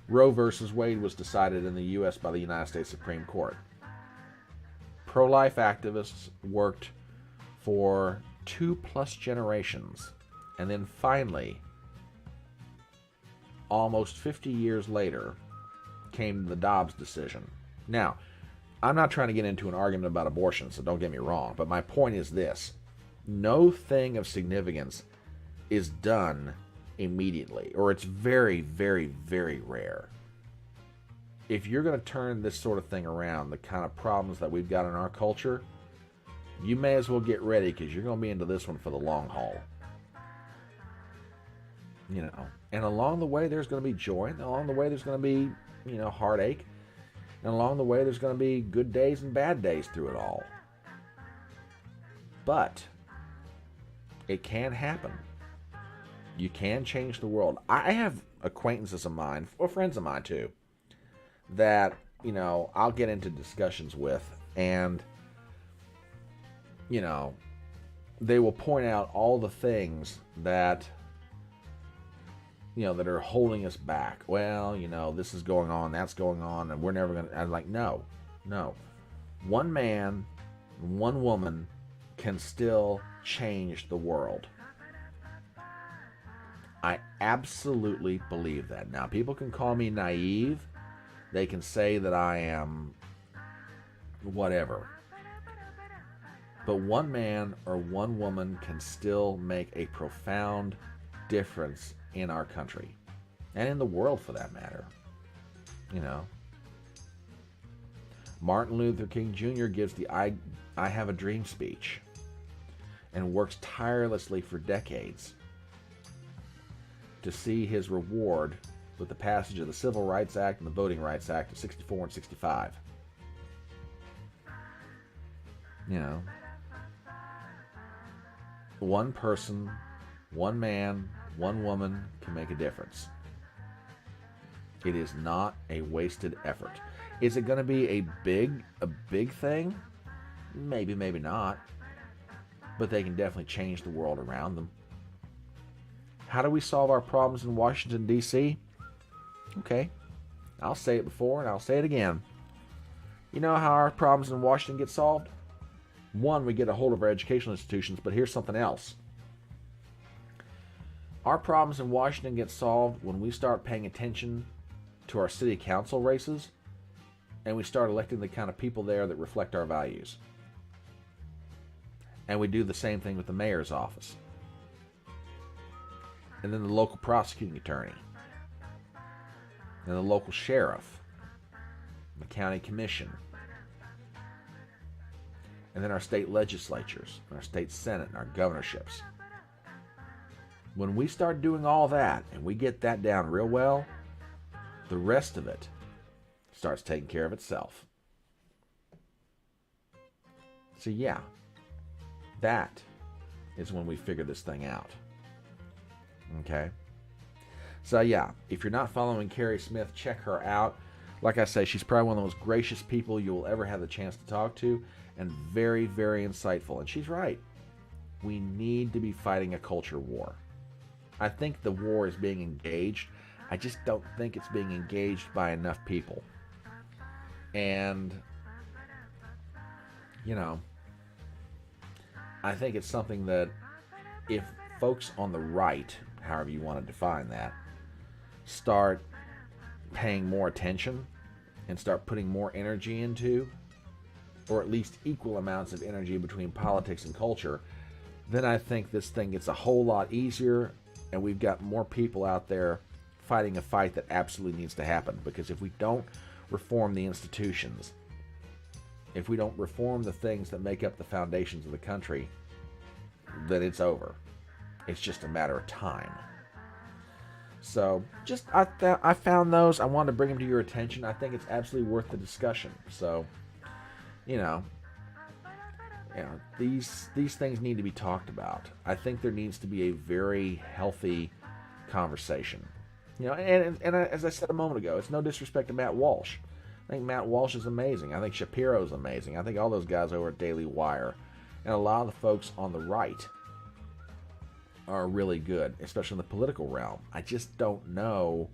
[SPEAKER 1] Roe versus Wade was decided in the U.S. by the United States Supreme Court. Pro-life activists worked for 2+ generations And then finally, almost 50 years later, came the Dobbs decision. Now, I'm not trying to get into an argument about abortion, so don't get me wrong, but my point is this. No thing of significance is done immediately, or it's very, very, very rare. If you're going to turn this sort of thing around, the kind of problems that we've got in our culture, you may as well get ready, because you're going to be into this one for the long haul. You know, and along the way there's going to be joy, and along the way there's going to be, you know, heartache, and along the way there's going to be good days and bad days through it all. But it can happen. You can change the world. I have acquaintances of mine, or friends of mine too, that, you know, I'll get into discussions with, and, you know, they will point out all the things that, you know, that are holding us back. Well, you know, this is going on, that's going on, and we're never going to... I'm like, no. One man, one woman can still change the world. I absolutely believe that. Now, people can call me naive. They can say that I am whatever. But one man or one woman can still make a profound difference in our country. And in the world, for that matter. You know. Martin Luther King Jr. gives the I Have a Dream speech. And works tirelessly for decades to see his reward with the passage of the Civil Rights Act and the Voting Rights Act of 64 and 65. You know, one person, one man, one woman can make a difference. It is not a wasted effort. Is it going to be a big thing? Maybe, maybe not. But they can definitely change the world around them. How do we solve our problems in Washington, D.C.? Okay, I'll say it before and I'll say it again. You know how our problems in Washington get solved? One, we get a hold of our educational institutions, but here's something else. Our problems in Washington get solved when we start paying attention to our city council races, and we start electing the kind of people there that reflect our values. And we do the same thing with the mayor's office. And then the local prosecuting attorney. And the local sheriff. The county commission. And then our state legislatures, and our state senate, and our governorships. When we start doing all that, and we get that down real well, the rest of it starts taking care of itself. So yeah, that is when we figure this thing out. Okay? So yeah, if you're not following Carrie Smith, check her out. Like I say, she's probably one of the most gracious people you will ever have the chance to talk to, and very, very insightful. And she's right. We need to be fighting a culture war. I think the war is being engaged. I just don't think it's being engaged by enough people. And, you know, I think it's something that if folks on the right, however you want to define that, start paying more attention and start putting more energy into, or at least equal amounts of energy between politics and culture, then I think this thing gets a whole lot easier, and we've got more people out there fighting a fight that absolutely needs to happen. Because if we don't reform the institutions, if we don't reform the things that make up the foundations of the country, then it's over. It's just a matter of time. So, I found those. I wanted to bring them to your attention. I think it's absolutely worth the discussion. So, you know, these things need to be talked about. I think there needs to be a very healthy conversation. You know, and as I said a moment ago, it's no disrespect to Matt Walsh. I think Matt Walsh is amazing. I think Shapiro's amazing. I think all those guys over at Daily Wire and a lot of the folks on the right are really good, especially in the political realm. I just don't know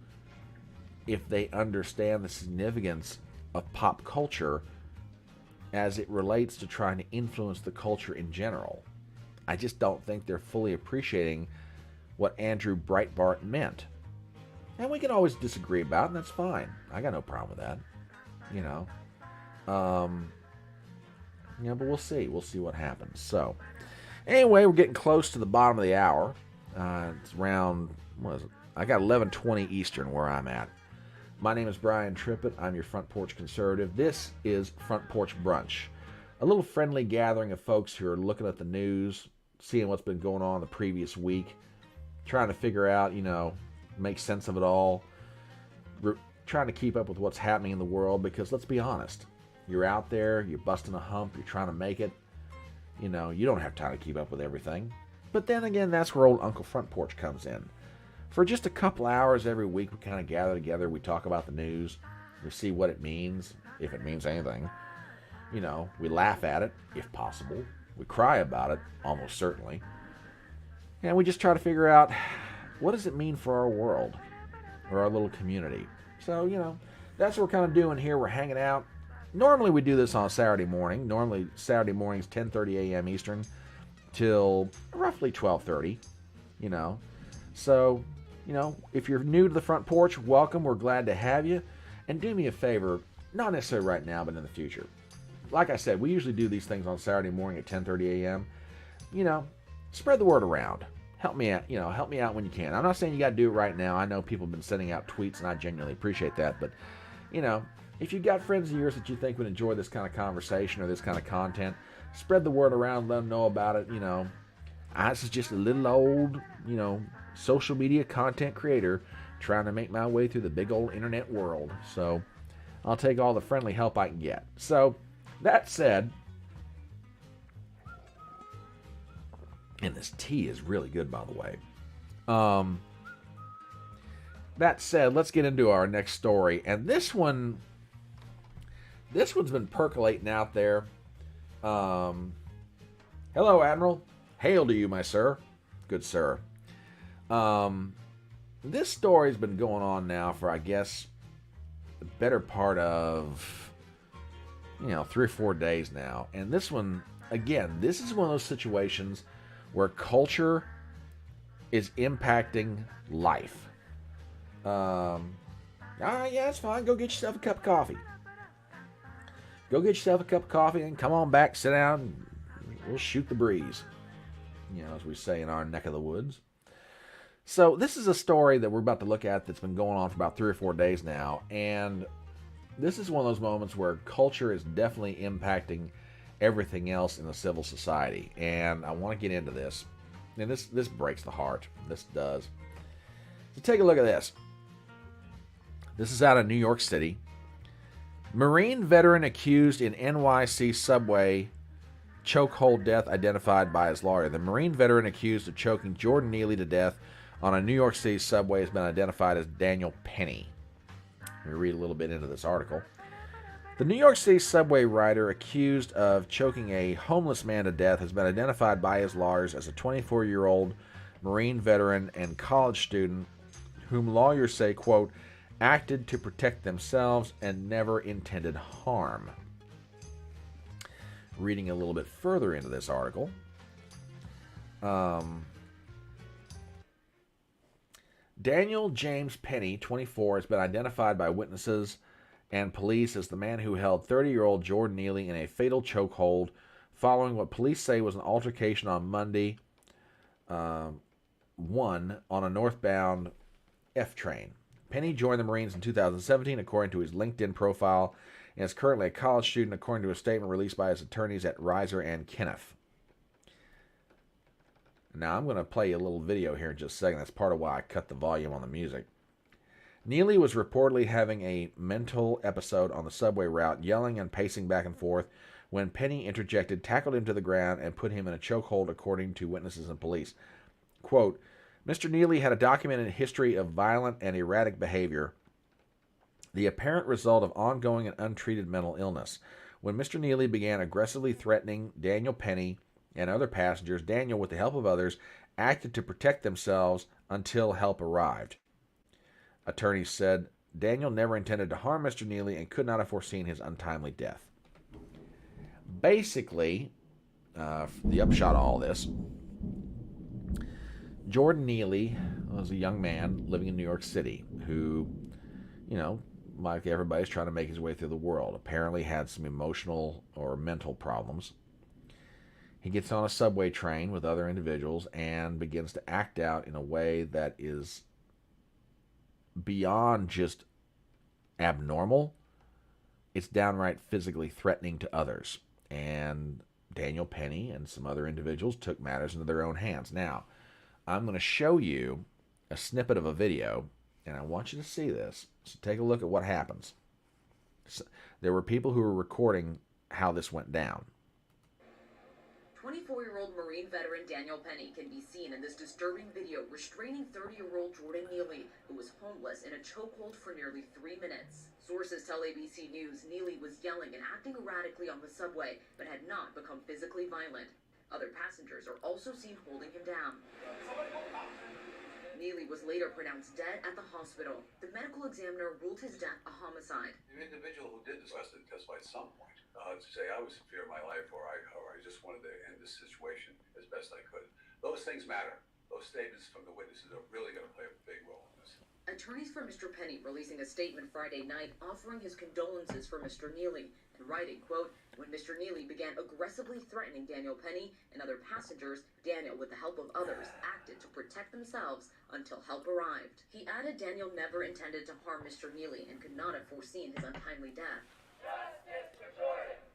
[SPEAKER 1] if they understand the significance of pop culture as it relates to trying to influence the culture in general. I just don't think they're fully appreciating what Andrew Breitbart meant. And we can always disagree about it, and that's fine. I got no problem with that. You know. But we'll see. We'll see what happens. So, anyway, we're getting close to the bottom of the hour. It's around, what is it? I got 11:20 Eastern where I'm at. My name is Brian Trippett. I'm your Front Porch Conservative. This is Front Porch Brunch, a little friendly gathering of folks who are looking at the news, seeing what's been going on the previous week, trying to figure out, make sense of it all, trying to keep up with what's happening in the world, because let's be honest, you're out there, you're busting a hump, you're trying to make it, you don't have time to keep up with everything. But then again, that's where old Uncle Front Porch comes in. For just a couple hours every week, we kind of gather together, we talk about the news, we see what it means, if it means anything. We laugh at it, if possible. We cry about it, almost certainly. And we just try to figure out, what does it mean for our world, or our little community? So, that's what we're kind of doing here. We're hanging out. Normally we do this on a Saturday morning. Normally Saturday mornings, 10:30 a.m. Eastern, till roughly 12:30, So, if you're new to the Front Porch, welcome. We're glad to have you. And do me a favor, not necessarily right now, but in the future. Like I said, we usually do these things on Saturday morning at 10:30 a.m. Spread the word around. Help me out, help me out when you can. I'm not saying you got to do it right now. I know people have been sending out tweets, and I genuinely appreciate that. But, if you've got friends of yours that you think would enjoy this kind of conversation or this kind of content, spread the word around, let them know about it. This is just a little old, social media content creator trying to make my way through the big old internet world. So I'll take all the friendly help I can get. So that said, and this tea is really good, by the way. That said, let's get into our next story. And this one's been percolating out there. Hello, Admiral. Hail to you, my sir. Good sir. This story's been going on now for, I guess, the better part of, 3 or 4 days now. And this one, again, this is one of those situations where culture is impacting life. Yeah, it's fine. Go get yourself a cup of coffee. Go get yourself a cup of coffee and come on back, sit down, and we'll shoot the breeze. As we say in our neck of the woods. So this is a story that we're about to look at that's been going on for about 3 or 4 days now. And this is one of those moments where culture is definitely impacting everything else in the civil society. And I want to get into this. And this breaks the heart. This does. So take a look at this. This is out of New York City. Marine veteran accused in NYC subway chokehold death identified by his lawyer. The Marine veteran accused of choking Jordan Neely to death on a New York City subway has been identified as Daniel Penny. Let me read a little bit into this article. The New York City subway rider accused of choking a homeless man to death has been identified by his lawyers as a 24-year-old Marine veteran and college student whom lawyers say, quote, acted to protect themselves and never intended harm. Reading a little bit further into this article. Daniel James Penny, 24, has been identified by witnesses and police as the man who held 30-year-old Jordan Neely in a fatal chokehold following what police say was an altercation on Monday 1 on a northbound F train. Penny joined the Marines in 2017, according to his LinkedIn profile, and is currently a college student, according to a statement released by his attorneys at Reiser and Kenneth. Now, I'm going to play you a little video here in just a second. That's part of why I cut the volume on the music. Neely was reportedly having a mental episode on the subway route, yelling and pacing back and forth, when Penny interjected, tackled him to the ground, and put him in a chokehold, according to witnesses and police. Quote, Mr. Neely had a documented history of violent and erratic behavior, the apparent result of ongoing and untreated mental illness. When Mr. Neely began aggressively threatening Daniel Penny and other passengers, Daniel, with the help of others, acted to protect themselves until help arrived. Attorneys said Daniel never intended to harm Mr. Neely and could not have foreseen his untimely death. Basically, the upshot of all this, Jordan Neely was a young man living in New York City who, you know, like everybody's trying to make his way through the world, apparently had some emotional or mental problems. He gets on a subway train with other individuals and begins to act out in a way that is beyond just abnormal. It's downright physically threatening to others. And Daniel Penny and some other individuals took matters into their own hands. Now, I'm going to show you a snippet of a video, and I want you to see this. So take a look at what happens. So, there were people who were recording how this went down.
[SPEAKER 2] 24-year-old Marine veteran Daniel Penny can be seen in this disturbing video restraining 30-year-old Jordan Neely, who was homeless in a chokehold for nearly 3 minutes. Sources tell ABC News Neely was yelling and acting erratically on the subway, but had not become physically violent. Other passengers are also seen holding him down. Neely was later pronounced dead at the hospital. The medical examiner ruled his death a homicide.
[SPEAKER 3] The individual who did this has to testify at some point to say I was in fear of my life, or I just wanted to end this situation as best I could. Those things matter. Those statements from the witnesses are really going to play a big role in this.
[SPEAKER 2] Attorneys for Mr. Penny releasing a statement Friday night offering his condolences for Mr. Neely and writing, quote, "When Mr. Neely began aggressively threatening Daniel Penny and other passengers, Daniel, with the help of others, acted to protect themselves until help arrived." He added Daniel never intended to harm Mr. Neely and could not have foreseen his untimely death.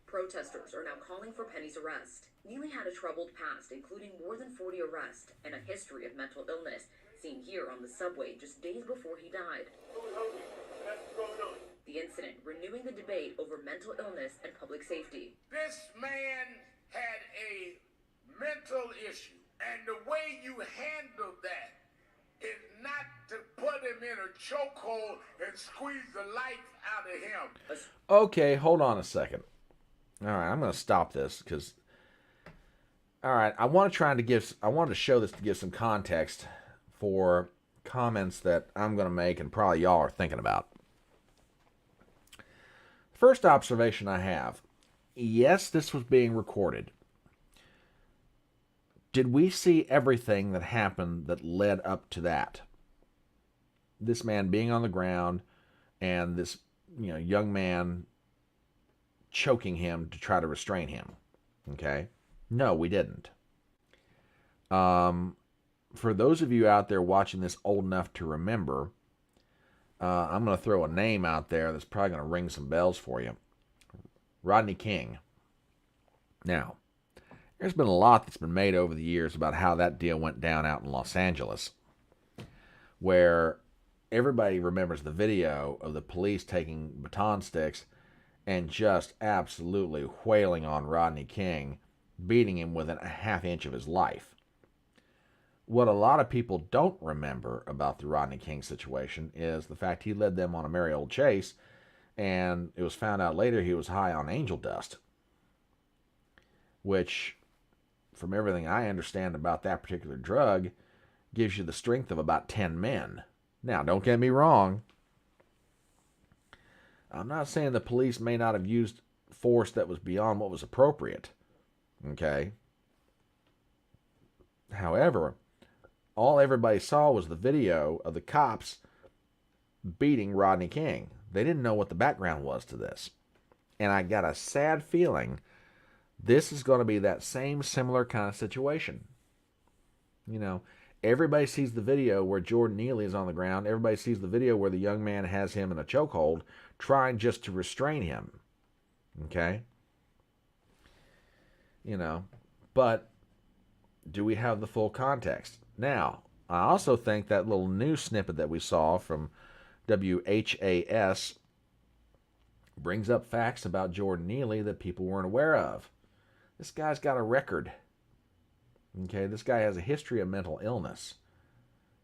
[SPEAKER 2] Protesters are now calling for Penny's arrest. Neely had a troubled past, including more than 40 arrests and a history of mental illness, seen here on the subway just days before he died. The incident renewing the debate over mental illness and public safety.
[SPEAKER 4] This man had a mental issue, and the way you handle that is not to put him in a chokehold and squeeze the life out of him.
[SPEAKER 1] Okay, hold on a second. All right, I'm going to stop this because, all right, I wanted to show this to give some context for comments that I'm going to make and probably y'all are thinking about. First observation I have, yes, this was being recorded. Did we see everything that happened that led up to that? This man being on the ground and this, young man choking him to try to restrain him. Okay? No, we didn't. For those of you out there watching this old enough to remember, I'm going to throw a name out there that's probably going to ring some bells for you. Rodney King. Now, there's been a lot that's been made over the years about how that deal went down out in Los Angeles, where everybody remembers the video of the police taking baton sticks and just absolutely wailing on Rodney King, beating him within a half inch of his life. What a lot of people don't remember about the Rodney King situation is the fact he led them on a merry old chase, and it was found out later he was high on angel dust, which, from everything I understand about that particular drug, gives you the strength of about 10 men. Now, don't get me wrong. I'm not saying the police may not have used force that was beyond what was appropriate. Okay? However, all everybody saw was the video of the cops beating Rodney King. They didn't know what the background was to this. And I got a sad feeling this is going to be that same similar kind of situation. Everybody sees the video where Jordan Neely is on the ground. Everybody sees the video where the young man has him in a chokehold, trying just to restrain him. Okay? But do we have the full context? Now, I also think that little news snippet that we saw from WHAS brings up facts about Jordan Neely that people weren't aware of. This guy's got a record. Okay, this guy has a history of mental illness.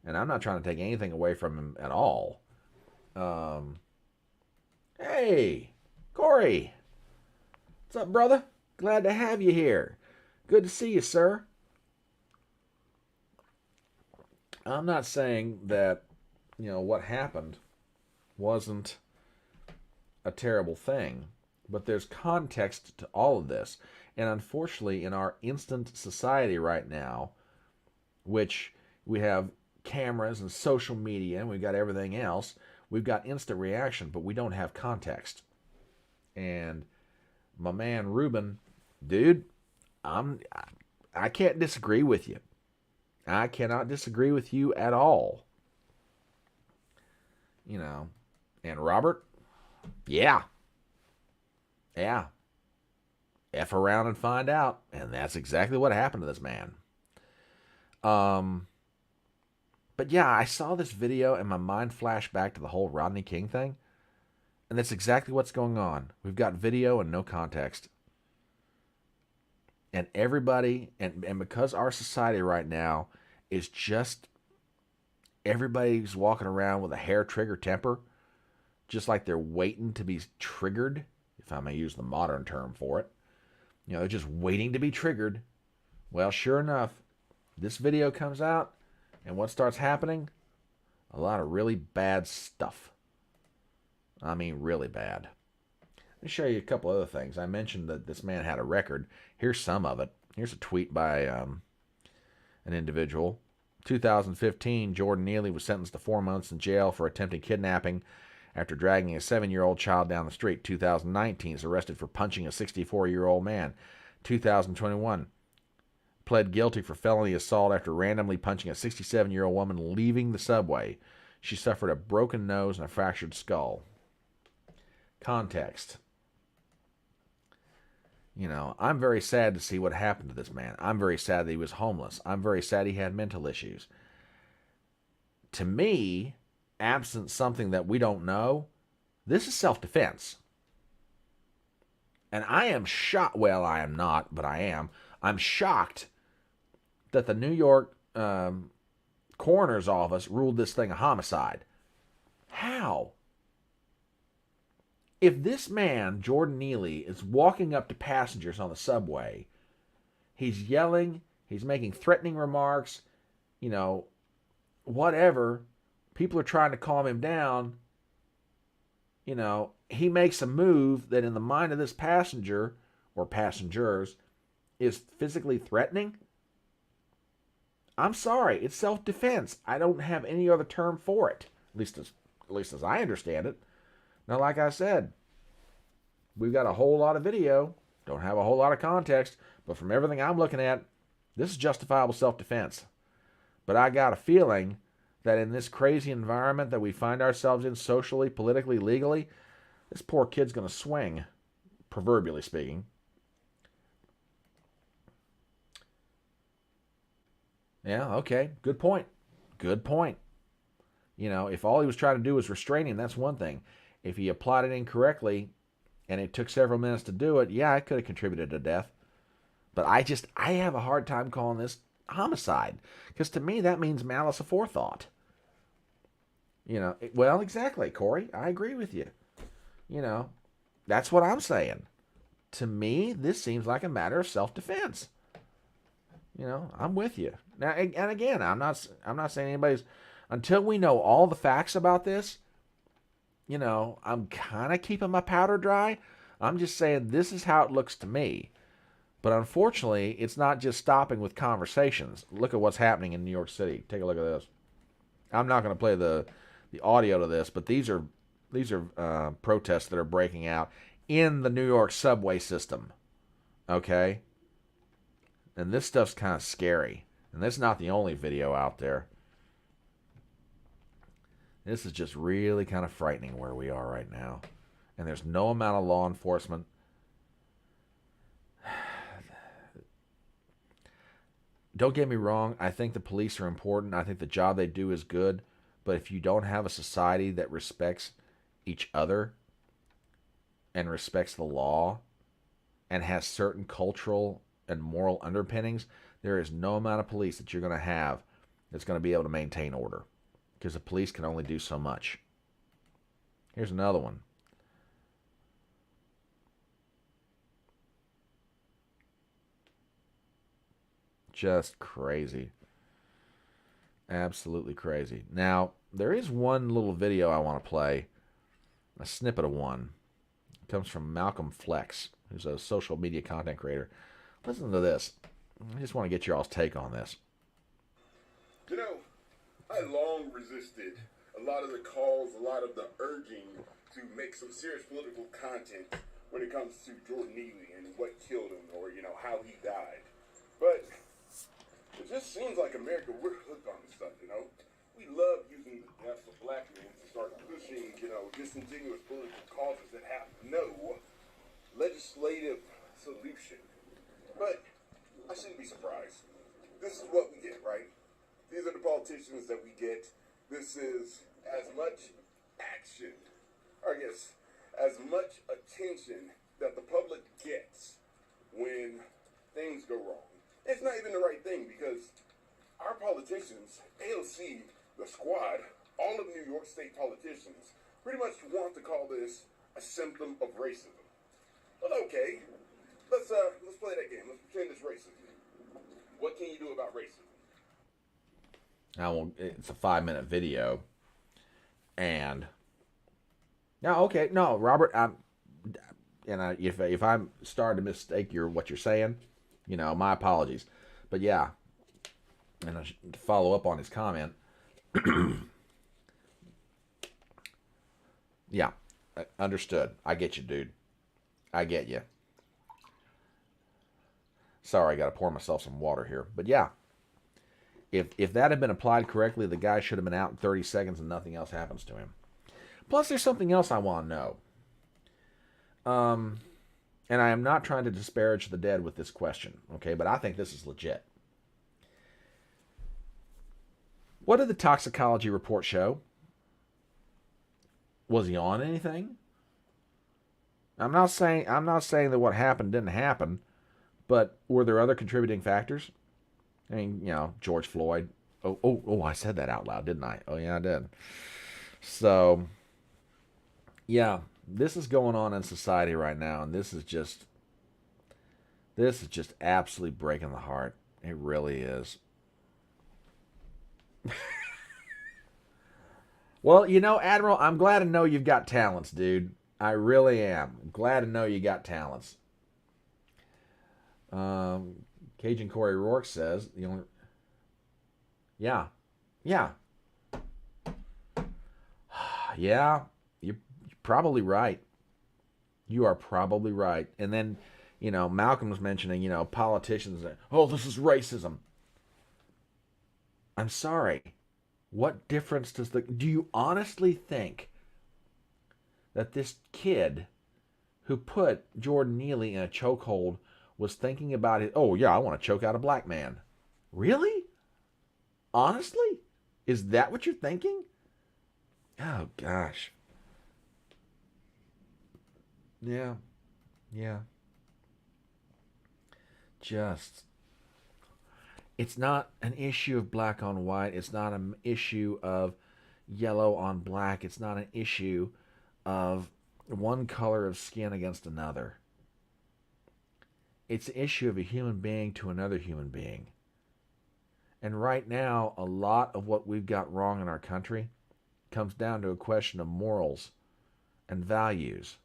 [SPEAKER 1] And I'm not trying to take anything away from him at all. Hey, Corey. What's up, brother? Glad to have you here. Good to see you, sir. I'm not saying that, what happened wasn't a terrible thing, but there's context to all of this. And unfortunately, in our instant society right now, which We have cameras and social media, and we've got everything else. We've got instant reaction, but we don't have context. And my man Ruben, dude, I can't disagree with you. I cannot disagree with you at all. You know, and Robert, yeah. F around and find out. And that's exactly what happened to this man. But yeah, I saw this video and my mind flashed back to the whole Rodney King thing. And that's exactly what's going on. We've got video and no context. And everybody, and because our society right now is just, everybody's walking around with a hair trigger temper, just like they're waiting to be triggered, if I may use the modern term for it. You know, they're just waiting to be triggered. Well, sure enough, this video comes out, and what starts happening? A lot of really bad stuff. I mean, really bad. Let me show you a couple other things. I mentioned that this man had a record. Here's some of it. Here's a tweet by an individual. 2015, Jordan Neely was sentenced to 4 months in jail for attempting kidnapping after dragging a 7-year-old child down the street. 2019, is arrested for punching a 64-year-old man. 2021, pled guilty for felony assault after randomly punching a 67-year-old woman leaving the subway. She suffered a broken nose and a fractured skull. Context. You know, I'm very sad to see what happened to this man. I'm very sad that he was homeless. I'm very sad he had mental issues. To me, absent something that we don't know, this is self-defense. And I am shocked. Well, I am not, but I am. I'm shocked that the New York coroner's office ruled this thing a homicide. How? If this man, Jordan Neely, is walking up to passengers on the subway, he's yelling, he's making threatening remarks, you know, whatever, people are trying to calm him down, you know, he makes a move that in the mind of this passenger, or passengers, is physically threatening. I'm sorry, it's self-defense. I don't have any other term for it, at least as I understand it. Now, like I said, we've got a whole lot of video, don't have a whole lot of context, but from everything I'm looking at, this is justifiable self-defense. But I got a feeling that in this crazy environment that we find ourselves in socially, politically, legally, this poor kid's going to swing, proverbially speaking. Yeah, okay, good point. Good point. You know, if all he was trying to do was restrain him, that's one thing. If he applied it incorrectly and it took several minutes to do it, yeah, it could have contributed to death. But I have a hard time calling this homicide. Because to me, that means malice aforethought. You know, well, exactly, Corey. I agree with you. You know, that's what I'm saying. To me, this seems like a matter of self-defense. You know, I'm with you. Now, and again, I'm not saying anybody's, until we know all the facts about this, you know, I'm kind of keeping my powder dry. I'm just saying this is how it looks to me. But unfortunately, it's not just stopping with conversations. Look at what's happening in New York City. Take a look at this. I'm not going to play the audio to this, but these are protests that are breaking out in the New York subway system. Okay? And this stuff's kind of scary. And that's not the only video out there. This is just really kind of frightening where we are right now. And there's no amount of law enforcement. Don't get me wrong. I think the police are important. I think the job they do is good. But if you don't have a society that respects each other and respects the law and has certain cultural and moral underpinnings, there is no amount of police that you're going to have that's going to be able to maintain order. Because the police can only do so much. Here's another one. Just crazy. Absolutely crazy. Now, there is one little video I want to play. A snippet of one. It comes from Malcolm Flex, who's a social media content creator. Listen to this. I just want to get your all's take on this.
[SPEAKER 4] You know,
[SPEAKER 5] I long resisted a lot of the calls, a lot of the urging to make some serious political content when it comes to Jordan Neely and what killed him, or, you know, how he died. But it just seems like America, we're hooked on this stuff, you know? We love using the deaths of black men to start pushing, you know, disingenuous political causes that have no legislative solution. But I shouldn't be surprised. This is what we get, right? These are the politicians that we get. This is as much action, or I guess, as much attention that the public gets when things go wrong. It's not even the right thing, because our politicians, AOC, the squad, all of New York State politicians, pretty much want to call this a symptom of racism. Well, okay, let's play that game. Let's pretend it's racism. What can you do about racism?
[SPEAKER 1] Now, it's a 5-minute video, and now, okay, no, Robert, if I'm starting to mistake what you're saying, you know, my apologies, but yeah, and I should follow up on his comment. Yeah, understood. I get you, dude. I get you. Sorry, I got to pour myself some water here. But yeah, if that had been applied correctly, the guy should have been out in 30 seconds and nothing else happens to him. Plus, there's something else I want to know. And I am not trying to disparage the dead with this question, okay? But I think this is legit. What did the toxicology report show? Was he on anything? I'm not saying that what happened didn't happen. But were there other contributing factors? I mean, you know, George Floyd. Oh, I said that out loud, didn't I? Oh, yeah, I did. So, yeah, this is going on in society right now, and this is just absolutely breaking the heart. It really is. Well, you know, Admiral, I'm glad to know you've got talents, dude. I really am. I'm glad to know you got talents. Cajun Corey Rourke says the only, yeah, you're probably right. You are probably right. And then, you know, Malcolm was mentioning, you know, politicians. Oh, this is racism. I'm sorry. What difference do you honestly think that this kid who put Jordan Neely in a chokehold was thinking about it? Oh, yeah, I want to choke out a black man. Really? Honestly? Is that what you're thinking? Oh, gosh. Yeah. It's not an issue of black on white. It's not an issue of yellow on black. It's not an issue of one color of skin against another. It's an issue of a human being to another human being. And right now, a lot of what we've got wrong in our country comes down to a question of morals and values.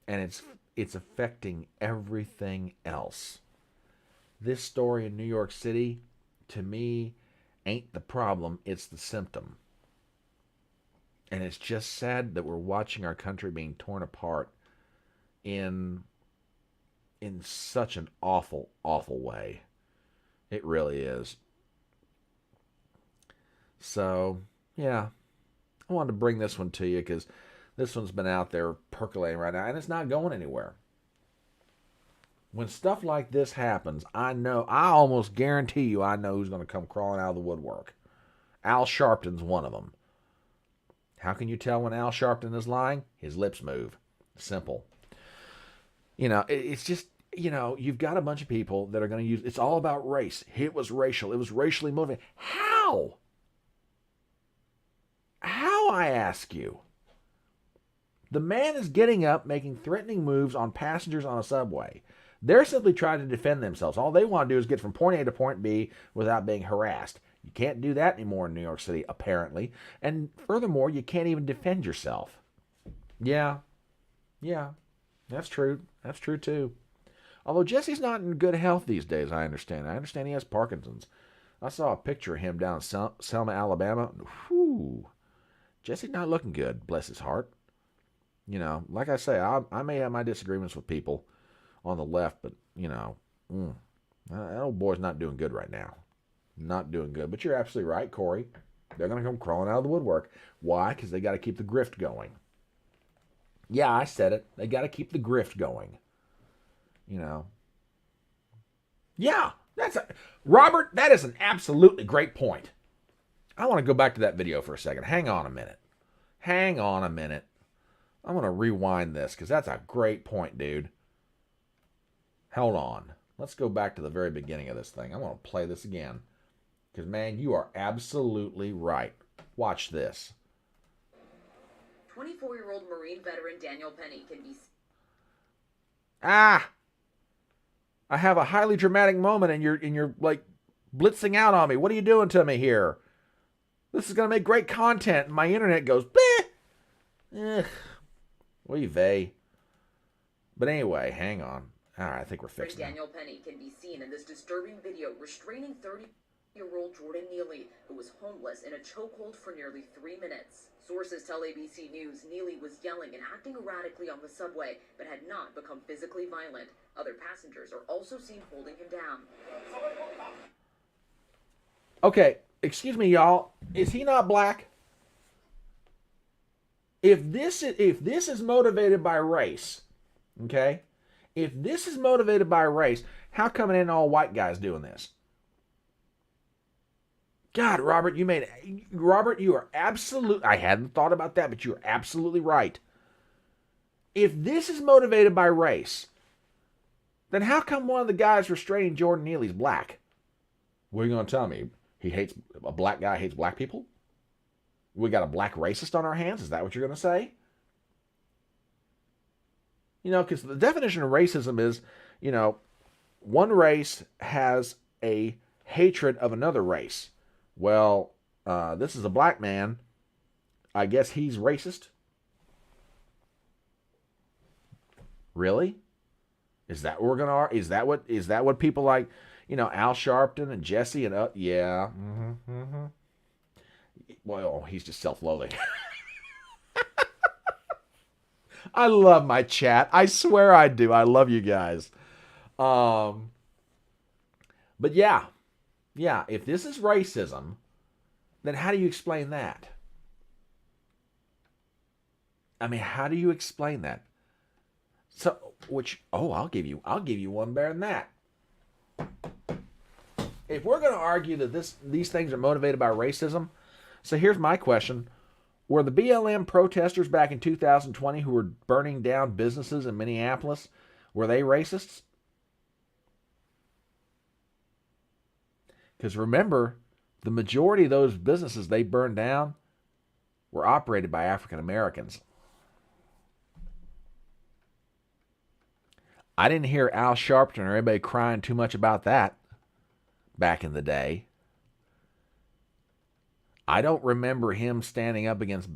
[SPEAKER 1] And it's affecting everything else. This story in New York City, to me, ain't the problem, it's the symptom. And it's just sad that we're watching our country being torn apart in such an awful, awful way. It really is. So, yeah. I wanted to bring this one to you because this one's been out there percolating right now, and it's not going anywhere. When stuff like this happens, I almost guarantee you I know who's going to come crawling out of the woodwork. Al Sharpton's one of them. How can you tell when Al Sharpton is lying? His lips move. Simple. You know, it's just, you know, you've got a bunch of people that are going to use, it's all about race. It was racial. It was racially motivated. How? How, I ask you? The man is getting up, making threatening moves on passengers on a subway. They're simply trying to defend themselves. All they want to do is get from point A to point B without being harassed. You can't do that anymore in New York City, apparently. And furthermore, you can't even defend yourself. Yeah, that's true. That's true, too. Although Jesse's not in good health these days, I understand. I understand he has Parkinson's. I saw a picture of him down in Selma, Alabama. Whew. Jesse's not looking good, bless his heart. You know, like I say, I may have my disagreements with people on the left, but, you know, that old boy's not doing good right now. Not doing good. But you're absolutely right, Corey. They're going to come crawling out of the woodwork. Why? Because they got to keep the grift going. Yeah, I said it. They got to keep the grift going. You know. Yeah, Robert, that is an absolutely great point. I want to go back to that video for a second. Hang on a minute. I'm going to rewind this because that's a great point, dude. Hold on. Let's go back to the very beginning of this thing. I want to play this again. Because, man, you are absolutely right. Watch this.
[SPEAKER 2] 24-year-old Marine veteran Daniel Penny can be...
[SPEAKER 1] I have a highly dramatic moment and you're like blitzing out on me. What are you doing to me here? This is going to make great content. And my internet goes, bleh. Oy vey. But anyway, hang on. All right, I think we're fixing it.
[SPEAKER 2] Daniel Penny can be seen in this disturbing video restraining 30-year-old Jordan Neely, who was homeless in a chokehold for nearly 3 minutes. Sources tell ABC News Neely was yelling and acting erratically on the subway, but had not become physically violent. Other passengers are also seen holding him down.
[SPEAKER 1] Okay, excuse me, y'all. Is he not black? If this is motivated by race, okay? If this is motivated by race, how come it ain't all white guys doing this? God, Robert, you are absolute. I hadn't thought about that, but you're absolutely right. If this is motivated by race, then how come one of the guys restraining Jordan Neely's black? What are you going to tell me? A black guy hates black people? We got a black racist on our hands? Is that what you're going to say? You know, because the definition of racism is, you know, one race has a hatred of another race. Well, this is a black man. I guess he's racist. Really? Is that what we're gonna? Is that what people like? You know, Al Sharpton and Jesse and yeah. Well, he's just self-loathing. I love my chat. I swear I do. I love you guys. But yeah. If this is racism, then how do you explain that? I mean, how do you explain that? So, I'll give you one better than that. If we're going to argue that these things are motivated by racism, so here's my question. Were the BLM protesters back in 2020 who were burning down businesses in Minneapolis, were they racists? Because remember, the majority of those businesses they burned down were operated by African Americans. I didn't hear Al Sharpton or anybody crying too much about that back in the day. I don't remember him standing up against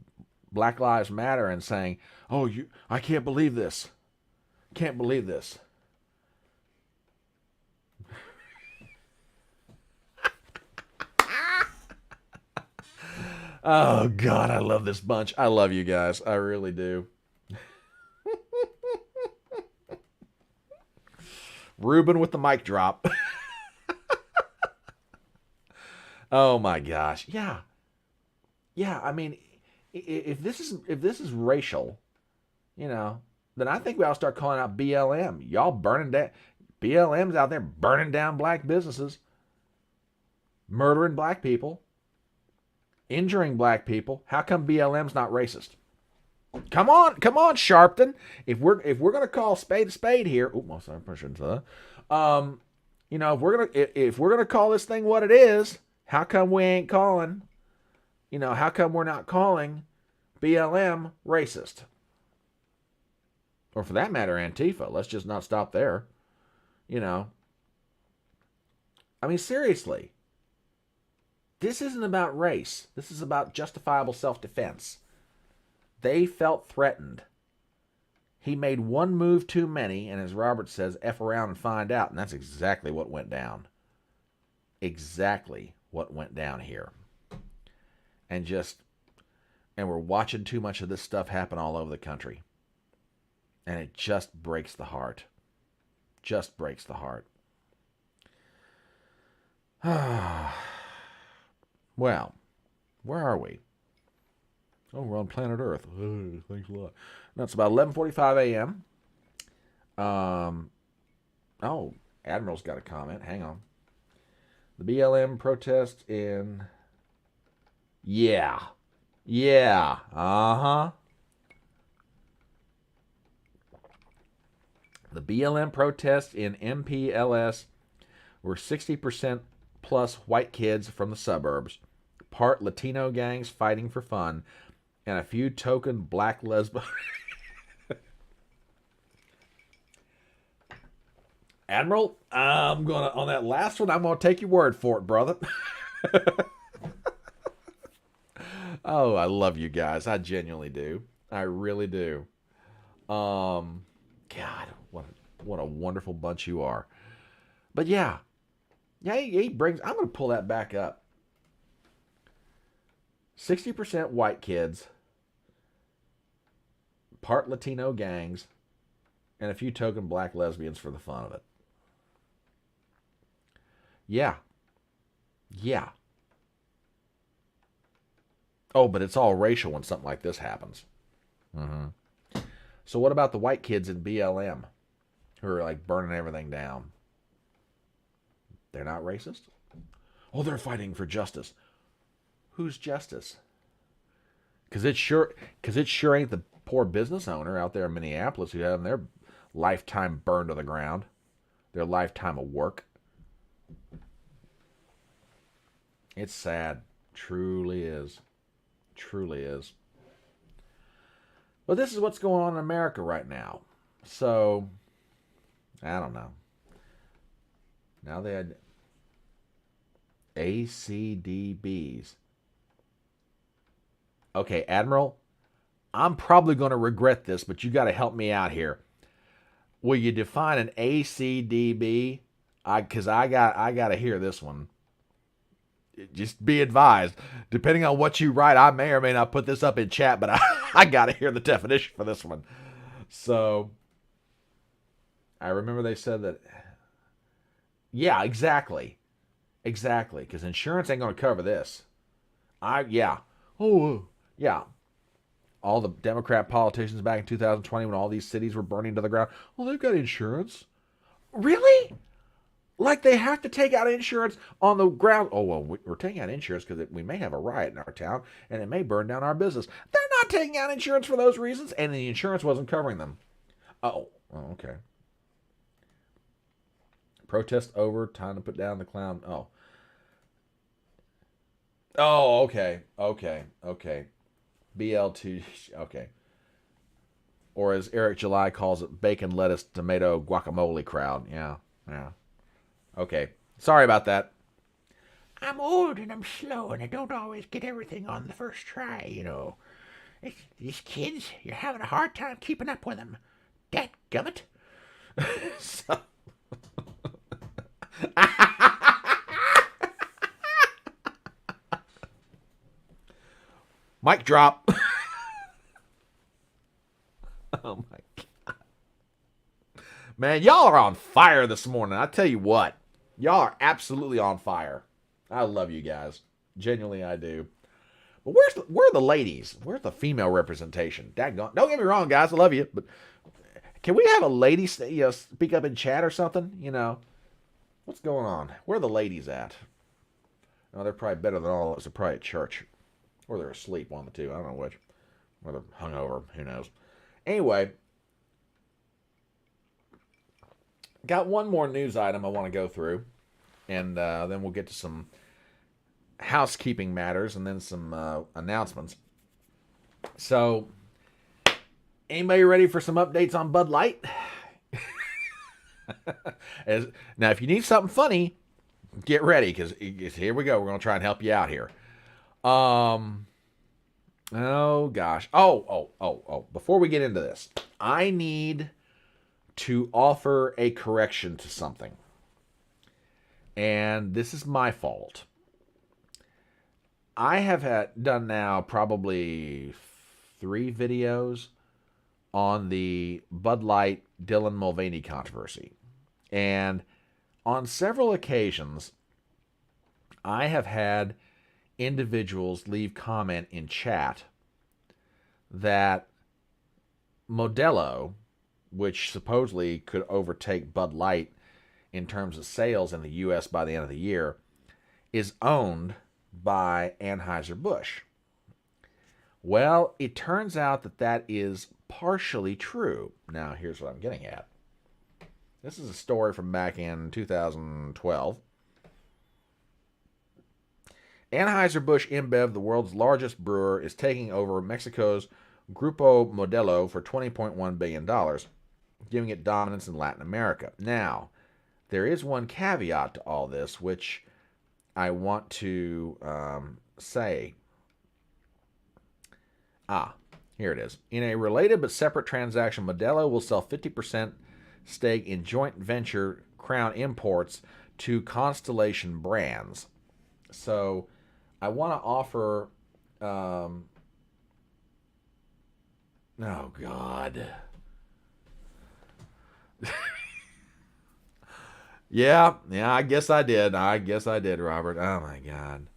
[SPEAKER 1] Black Lives Matter and saying, I can't believe this. Can't believe this. Oh, God, I love this bunch. I love you guys. I really do. Ruben with the mic drop. Oh, my gosh. Yeah. Yeah, I mean, if this is racial, you know, then I think we ought to start calling out BLM. Y'all burning down. BLM's out there burning down black businesses, murdering black people, injuring black people. How come BLM's not racist? Come on, Sharpton. If we're gonna call spade a spade here, oh, sorry, I shouldn't say that. You know, if we're gonna call this thing what it is, how come we ain't calling? You know, how come we're not calling BLM racist? Or for that matter, Antifa. Let's just not stop there. You know. I mean, seriously. This isn't about race. This is about justifiable self-defense. They felt threatened. He made one move too many, and as Robert says, F around and find out. And that's exactly what went down. Exactly what went down here. And we're watching too much of this stuff happen all over the country. And it just breaks the heart. Just breaks the heart. Well, where are we? Oh, we're on planet Earth. Oh, thanks a lot. No, it's about 11:45 a.m. Oh, Admiral's got a comment. Hang on. The BLM protest in... Yeah. Uh-huh. The BLM protests in MPLS were 60% plus white kids from the suburbs, part Latino gangs fighting for fun, and a few token black lesbians. Admiral, on that last one, I'm gonna take your word for it, brother. Oh, I love you guys. I genuinely do. I really do. God, what a wonderful bunch you are. But yeah, he brings. I'm gonna pull that back up. 60% white kids, part Latino gangs, and a few token black lesbians for the fun of it. Yeah. Oh, but it's all racial when something like this happens. Mm-hmm. So what about the white kids in BLM who are like burning everything down? They're not racist? Oh, they're fighting for justice. Whose justice? Because it sure ain't the poor business owner out there in Minneapolis who having their lifetime burned to the ground, their lifetime of work. It's sad. Truly is. Truly is. But this is what's going on in America right now. So, I don't know. Now they had ACDBs. Okay, Admiral, I'm probably going to regret this, but you got to help me out here. Will you define an ACDB? Because I got to hear this one. Just be advised, depending on what you write, I may or may not put this up in chat, but I got to hear the definition for this one. So, I remember they said that, yeah, exactly, because insurance ain't going to cover this. Yeah. All the Democrat politicians back in 2020 when all these cities were burning to the ground, well, they've got insurance. Really? Like they have to take out insurance on the ground. Oh, well, we're taking out insurance because we may have a riot in our town and it may burn down our business. They're not taking out insurance for those reasons, and the insurance wasn't covering them. Oh, okay. Protest over. Time to put down the clown. Oh, okay. BL2, okay. Or as Eric July calls it, bacon, lettuce, tomato, guacamole crowd. Yeah. Okay, sorry about that. I'm old and I'm slow and I don't always get everything on the first try, you know. These kids, you're having a hard time keeping up with them. Dadgummit. So... Mic drop. Oh my God. Man, y'all are on fire this morning. I tell you what. Y'all are absolutely on fire. I love you guys. Genuinely, I do. But where are the ladies? Where's the female representation? Daggone. Don't get me wrong, guys. I love you. But can we have a lady speak up in chat or something? You know. What's going on? Where are the ladies at? Oh, they're probably better than all of us. They're probably at church. Or they're asleep, one of the two. I don't know which. Or they're hungover. Who knows? Anyway. Got one more news item I want to go through. And then we'll get to some housekeeping matters and then some announcements. So, anybody ready for some updates on Bud Light? Now, if you need something funny, get ready, because here we go. We're going to try and help you out here. Oh, gosh. Oh. Before we get into this, I need to offer a correction to something. And this is my fault. I have done now probably 3 videos on the Bud Light Dylan Mulvaney controversy. And on several occasions, I have had individuals leave comment in chat that Modelo, which supposedly could overtake Bud Light in terms of sales in the U.S. by the end of the year, is owned by Anheuser-Busch. Well, it turns out that that is partially true. Now, here's what I'm getting at. This is a story from back in 2012. Anheuser-Busch InBev, the world's largest brewer, is taking over Mexico's Grupo Modelo for $20.1 billion, giving it dominance in Latin America. Now, there is one caveat to all this, which I want to say. Here it is. In a related but separate transaction, Modelo will sell 50% stake in joint venture Crown Imports to Constellation Brands. So I want to offer... oh, God. Yeah, I guess I did. Robert. Oh, my God.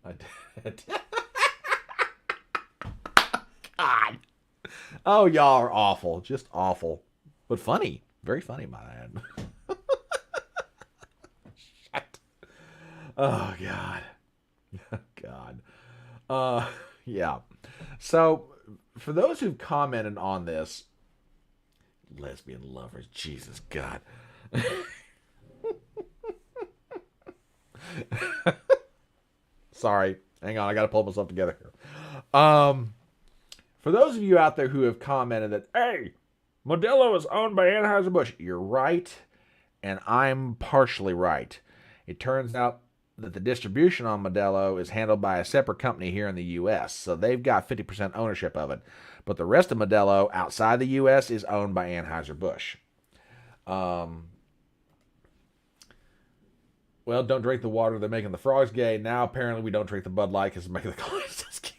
[SPEAKER 1] I did. God. Oh, y'all are awful. Just awful. But funny. Very funny, might I add. Shit. Oh, God. God. Yeah. So, for those who've commented on this, lesbian lovers, Jesus God. Sorry. Hang on, I gotta pull myself together here. For those of you out there who have commented that, hey, Modelo is owned by Anheuser-Busch, you're right, and I'm partially right. It turns out that the distribution on Modelo is handled by a separate company here in the U.S., so they've got 50% ownership of it. But the rest of Modelo outside the U.S. is owned by Anheuser-Busch. Well, don't drink the water, they're making the frogs gay. Now apparently we don't drink the Bud Light because it's making the colonists gay.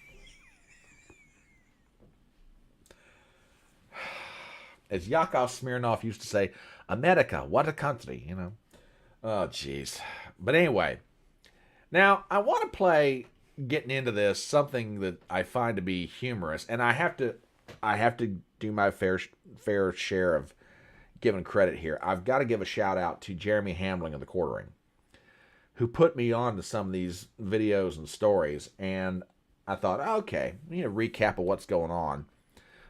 [SPEAKER 1] As Yakov Smirnoff used to say, America, what a country, you know. Oh, jeez. But anyway, now I want to play, getting into this, something that I find to be humorous, and I have to do my fair share of giving credit here. I've got to give a shout out to Jeremy Hamling of the Quartering, who put me on to some of these videos and stories, and I thought, okay, we need a recap of what's going on.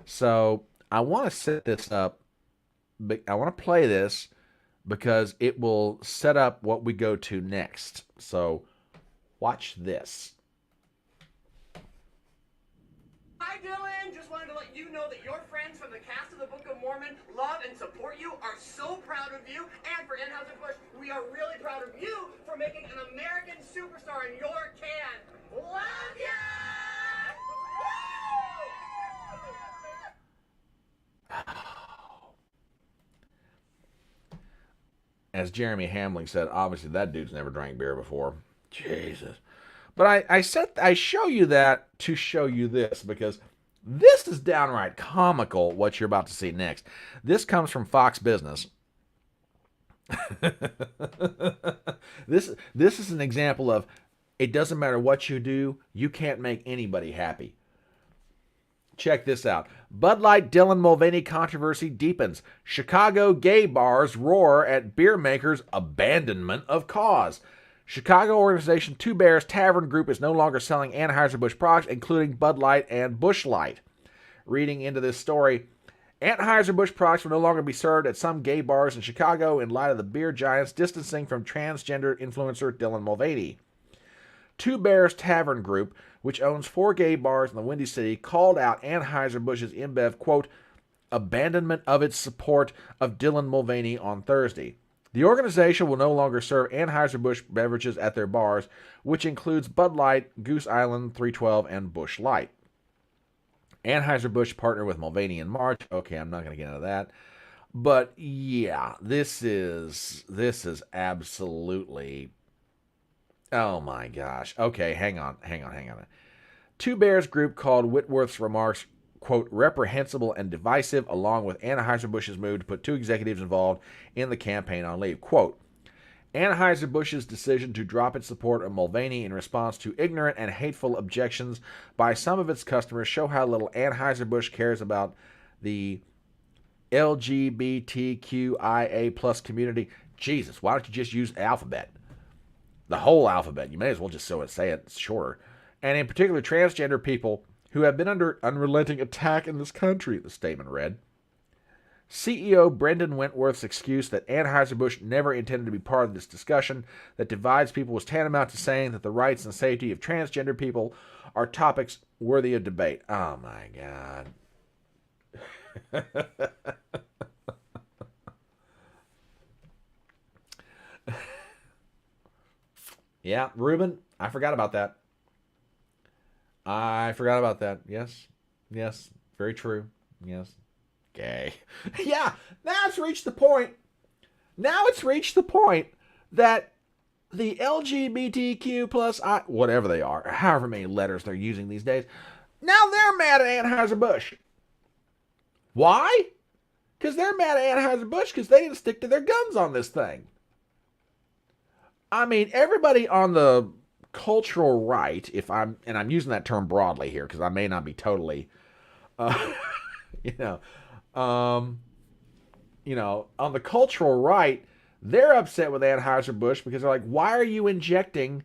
[SPEAKER 1] So I want to set this up, I want to play this because it will set up what we go to next. So watch this.
[SPEAKER 6] Hi, Dylan. Just wanted to let you know that your friends from the cast of the Book of Mormon love and support you, are so proud of you, and for Anheuser-Busch, we are really proud of you for making an American superstar in your can. Love ya!
[SPEAKER 1] As Jeremy Hamling said, obviously that dude's never drank beer before. Jesus. But I show you that to show you this, because this is downright comical, what you're about to see next. This comes from Fox Business. This is an example of, it doesn't matter what you do, you can't make anybody happy. Check this out. Bud Light Dylan Mulvaney controversy deepens. Chicago gay bars roar at beer makers' abandonment of cause. Chicago organization Two Bears Tavern Group is no longer selling Anheuser-Busch products, including Bud Light and Busch Light. Reading into this story, Anheuser-Busch products will no longer be served at some gay bars in Chicago in light of the beer giant's distancing from transgender influencer Dylan Mulvaney. Two Bears Tavern Group, which owns 4 gay bars in the Windy City, called out Anheuser-Busch's InBev, quote, abandonment of its support of Dylan Mulvaney on Thursday. The organization will no longer serve Anheuser-Busch beverages at their bars, which includes Bud Light, Goose Island, 312, and Busch Light. Anheuser-Busch partnered with Mulvaney in March. Okay, I'm not going to get into that. But yeah, this is absolutely Oh my gosh. Okay, hang on. Two Bears group called Whitworth's remarks, quote, reprehensible and divisive, along with Anheuser-Busch's move to put two executives involved in the campaign on leave. Quote, Anheuser-Busch's decision to drop its support of Mulvaney in response to ignorant and hateful objections by some of its customers show how little Anheuser-Busch cares about the LGBTQIA plus community. Jesus, why don't you just use alphabet? The whole alphabet. You may as well just say it. It's shorter. And in particular, transgender people who have been under unrelenting attack in this country, the statement read. CEO Brendan Wentworth's excuse that Anheuser-Busch never intended to be part of this discussion that divides people was tantamount to saying that the rights and safety of transgender people are topics worthy of debate. Oh, my God. Yeah, Ruben, I forgot about that. Yes, very true. Yes. Gay. Yeah, now it's reached the point that the LGBTQ plus whatever they are, however many letters they're using these days, now they're mad at Anheuser-Busch. Why? Because they're mad at Anheuser-Busch because they didn't stick to their guns on this thing. I mean, everybody on the cultural right, I'm using that term broadly here because I may not be totally, on the cultural right, they're upset with Anheuser-Busch because they're like, why are you injecting,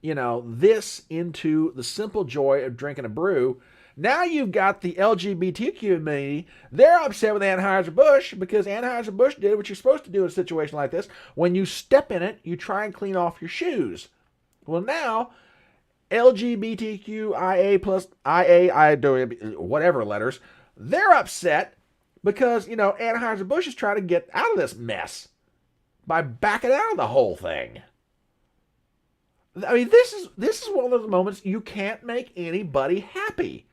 [SPEAKER 1] this into the simple joy of drinking a brew? Now you've got the LGBTQ community. They're upset with Anheuser-Busch because Anheuser-Busch did what you're supposed to do in a situation like this. When you step in it, you try and clean off your shoes. Well, now, LGBTQIA plus whatever letters, they're upset because, Anheuser-Busch is trying to get out of this mess by backing out of the whole thing. I mean, this is one of those moments you can't make anybody happy.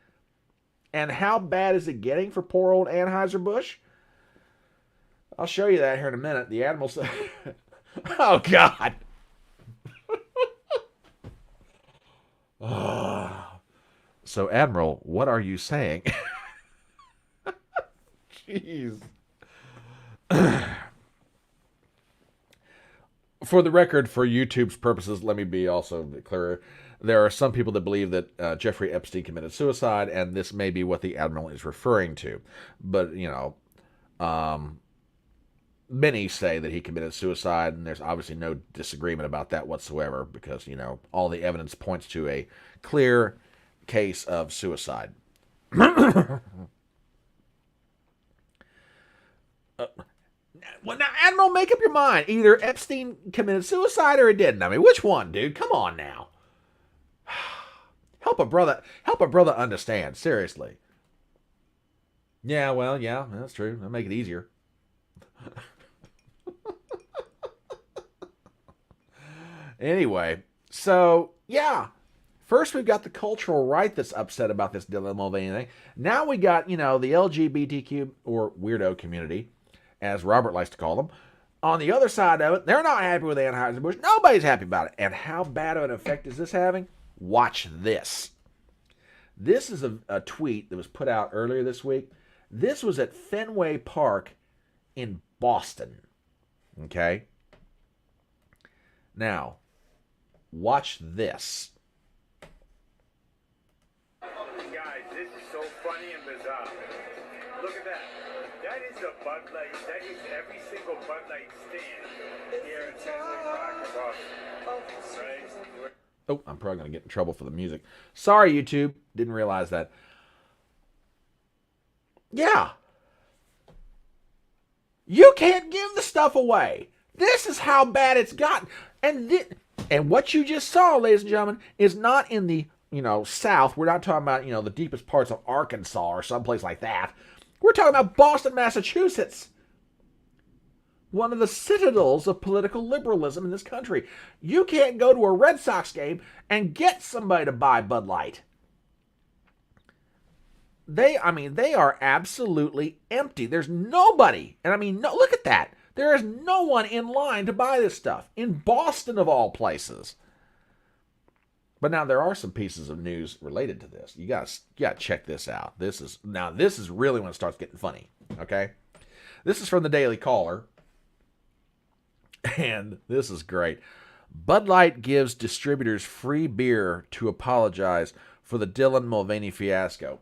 [SPEAKER 1] And how bad is it getting for poor old Anheuser-Busch? I'll show you that here in a minute. The Admiral said, oh, God. So, Admiral, what are you saying? Jeez. For the record, for YouTube's purposes, let me be also clearer. There are some people that believe that Jeffrey Epstein committed suicide, and this may be what the Admiral is referring to. But, many say that he committed suicide, and there's obviously no disagreement about that whatsoever because, all the evidence points to a clear case of suicide. Well, now, Admiral, make up your mind. Either Epstein committed suicide or he didn't. I mean, which one, dude? Come on now. Help a brother understand, seriously. Yeah, well, yeah, that's true. That'll make it easier. Anyway, so, yeah. First, we've got the cultural right that's upset about this Dylan Mulvaney thing. Now we got, the LGBTQ, or weirdo community, as Robert likes to call them. On the other side of it, they're not happy with Anheuser-Busch. Nobody's happy about it. And how bad of an effect is this having? Watch this. This is a tweet that was put out earlier this week. This was at Fenway Park in Boston. Okay? Now, watch this.
[SPEAKER 7] Guys, this is so funny and bizarre. Look at that. That is a Bud Light. That is every single Bud Light stand here in Fenway Park in Boston. Right?
[SPEAKER 1] Oh, I'm probably going to get in trouble for the music. Sorry, YouTube. Didn't realize that. Yeah. You can't give the stuff away. This is how bad it's gotten. And what you just saw, ladies and gentlemen, is not in the, South. We're not talking about, the deepest parts of Arkansas or someplace like that. We're talking about Boston, Massachusetts. One of the citadels of political liberalism in this country. You can't go to a Red Sox game and get somebody to buy Bud Light. They are absolutely empty. There's nobody. And look at that. There is no one in line to buy this stuff. In Boston, of all places. But now there are some pieces of news related to this. You gotta check this out. This is really when it starts getting funny. Okay, this is from the Daily Caller, and this is great. Bud Light gives distributors free beer to apologize for the Dylan Mulvaney fiasco.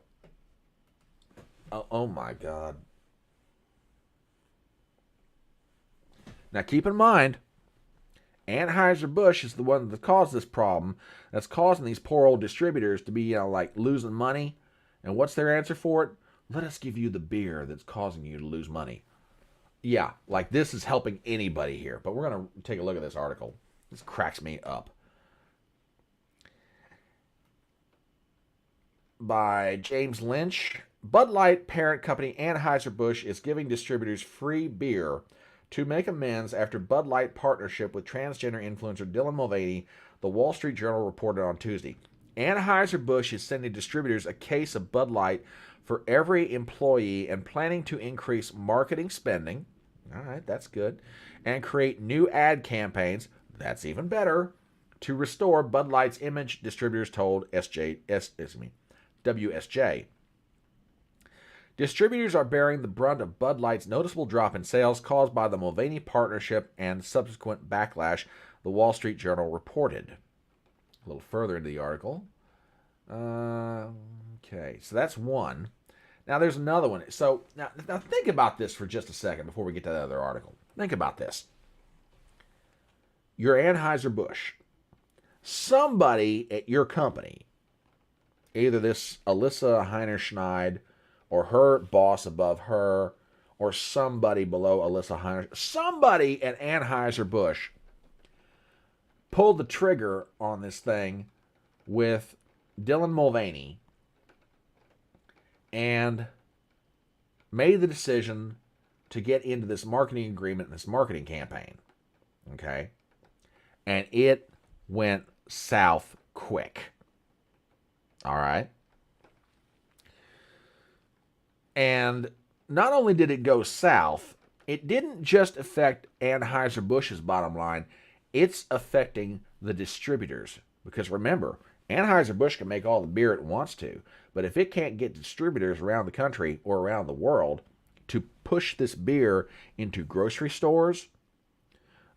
[SPEAKER 1] Oh my God. Now keep in mind, Anheuser-Busch is the one that caused this problem, that's causing these poor old distributors to be, like losing money. And what's their answer for it? Let us give you the beer that's causing you to lose money. Yeah, like this is helping anybody here. But we're going to take a look at this article. This cracks me up. By James Lynch. Bud Light parent company Anheuser-Busch is giving distributors free beer to make amends after Bud Light partnership with transgender influencer Dylan Mulvaney, the Wall Street Journal reported on Tuesday. Anheuser-Busch is sending distributors a case of Bud Light for every employee and planning to increase marketing spending. All right, that's good. And create new ad campaigns. That's even better. To restore Bud Light's image, distributors told WSJ. Distributors are bearing the brunt of Bud Light's noticeable drop in sales caused by the Mulvaney partnership and subsequent backlash, the Wall Street Journal reported. A little further into the article. Okay, so that's one. Now there's another one. So now think about this for just a second before we get to the other article. Think about this. You're Anheuser-Busch. Somebody at your company, either this Alyssa Heinerschneid or her boss above her, or somebody below Alyssa Heinerschneid, somebody at Anheuser-Busch pulled the trigger on this thing with Dylan Mulvaney and made the decision to get into this marketing agreement and this marketing campaign. Okay? And it went south quick. All right? And not only did it go south, it didn't just affect Anheuser-Busch's bottom line, it's affecting the distributors. Because remember, Anheuser-Busch can make all the beer it wants to, but if it can't get distributors around the country or around the world to push this beer into grocery stores,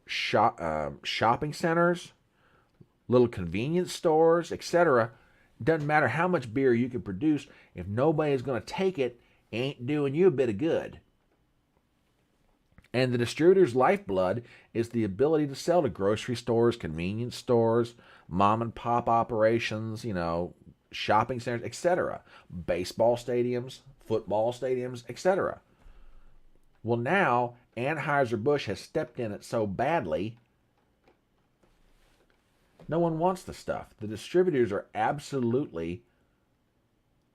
[SPEAKER 1] shopping centers, little convenience stores, etc., doesn't matter how much beer you can produce, if nobody's going to take it, it ain't doing you a bit of good. And the distributor's lifeblood is the ability to sell to grocery stores, convenience stores, mom and pop operations, shopping centers, etc. Baseball stadiums, football stadiums, etc. Well, now Anheuser-Busch has stepped in it so badly, no one wants the stuff. The distributors are absolutely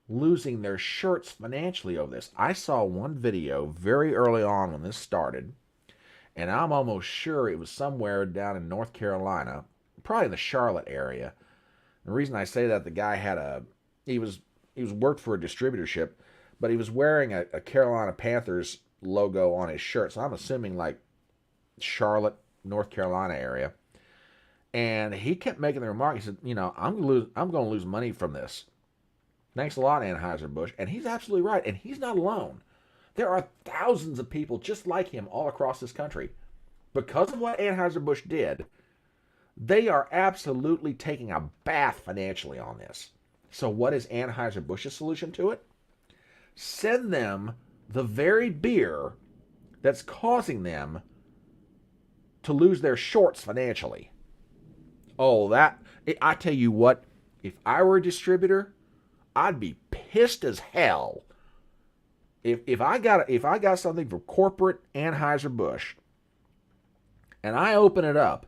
[SPEAKER 1] losing their shirts financially over this. I saw one video very early on when this started, and I'm almost sure it was somewhere down in North Carolina, probably in the Charlotte area. The reason I say that, the guy had he was worked for a distributorship, but he was wearing a Carolina Panthers logo on his shirt, so I'm assuming like Charlotte, North Carolina area. And he kept making the remark, he said, I'm going to lose money from this. Thanks a lot, Anheuser-Busch. And he's absolutely right. And he's not alone. There are thousands of people just like him all across this country. Because of what Anheuser-Busch did, they are absolutely taking a bath financially on this. So what is Anheuser-Busch's solution to it? Send them the very beer that's causing them to lose their shorts financially. Oh, I tell you what, if I were a distributor, I'd be pissed as hell if I got something from corporate Anheuser-Busch and I open it up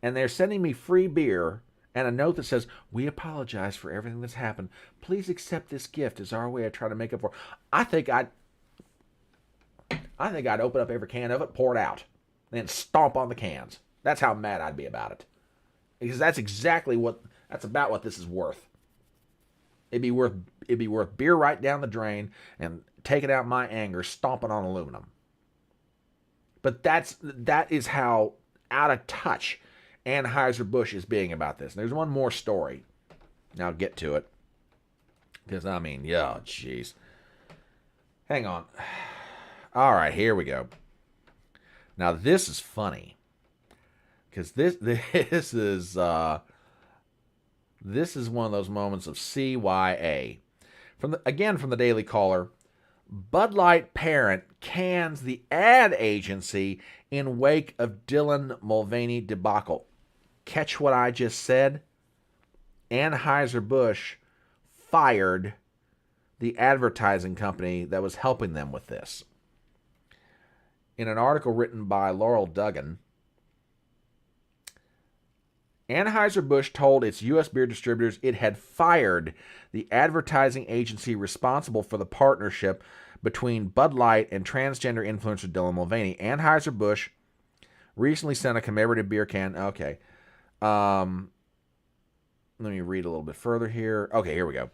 [SPEAKER 1] and they're sending me free beer and a note that says, "We apologize for everything that's happened. Please accept this gift as our way of trying to make up for." I think I'd open up every can of it, pour it out, and then stomp on the cans. That's how mad I'd be about it. Because that's about what this is worth. It'd be worth beer right down the drain and taking out my anger, stomping on aluminum. But that is how out of touch Anheuser-Busch is being about this. And there's one more story. Now I'll get to it. Because, I mean, yeah, jeez. Hang on. All right, here we go. Now, this is funny. Because this is one of those moments of CYA. From the Daily Caller, Bud Light parent cans the ad agency in wake of Dylan Mulvaney debacle. Catch what I just said? Anheuser-Busch fired the advertising company that was helping them with this. In an article written by Laurel Duggan, Anheuser-Busch told its U.S. beer distributors it had fired the advertising agency responsible for the partnership between Bud Light and transgender influencer Dylan Mulvaney. Anheuser-Busch recently sent a commemorative beer can. Okay. Let me read a little bit further here. Okay, here we go.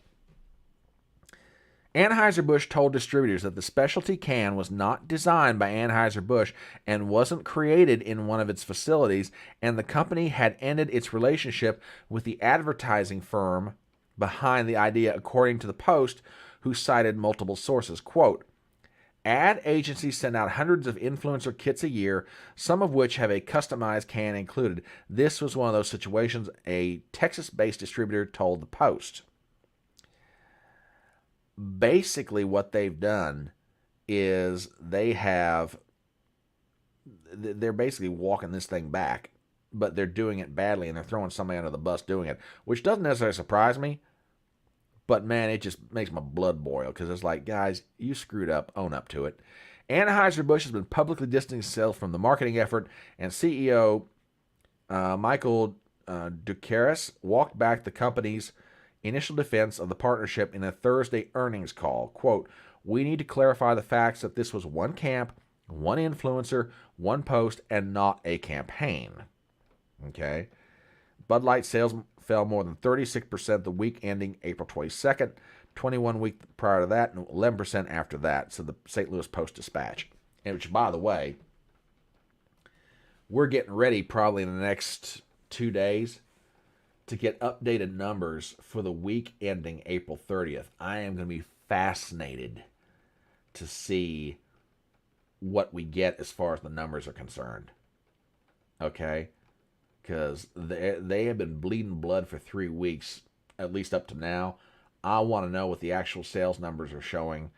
[SPEAKER 1] Anheuser-Busch told distributors that the specialty can was not designed by Anheuser-Busch and wasn't created in one of its facilities, and the company had ended its relationship with the advertising firm behind the idea, according to the Post, who cited multiple sources. Quote, ad agencies send out hundreds of influencer kits a year, some of which have a customized can included. This was one of those situations, a Texas-based distributor told the Post. Basically, what they've done is they're basically walking this thing back, but they're doing it badly, and they're throwing somebody under the bus doing it, which doesn't necessarily surprise me, but man, it just makes my blood boil, because it's like, guys, you screwed up, own up to it. Anheuser-Busch has been publicly distancing itself from the marketing effort, and CEO Michael Ducaris walked back the company's initial defense of the partnership in a Thursday earnings call. Quote, we need to clarify the facts that this was one camp, one influencer, one post, and not a campaign. Okay. Bud Light sales fell more than 36% the week ending April 22nd, 21 week prior to that, and 11% after that, so the St. Louis Post-Dispatch. And which, by the way, we're getting ready probably in the next 2 days to get updated numbers for the week ending April 30th. I am going to be fascinated to see what we get as far as the numbers are concerned. Okay? Because they have been bleeding blood for 3 weeks, at least up to now. I want to know what the actual sales numbers are showing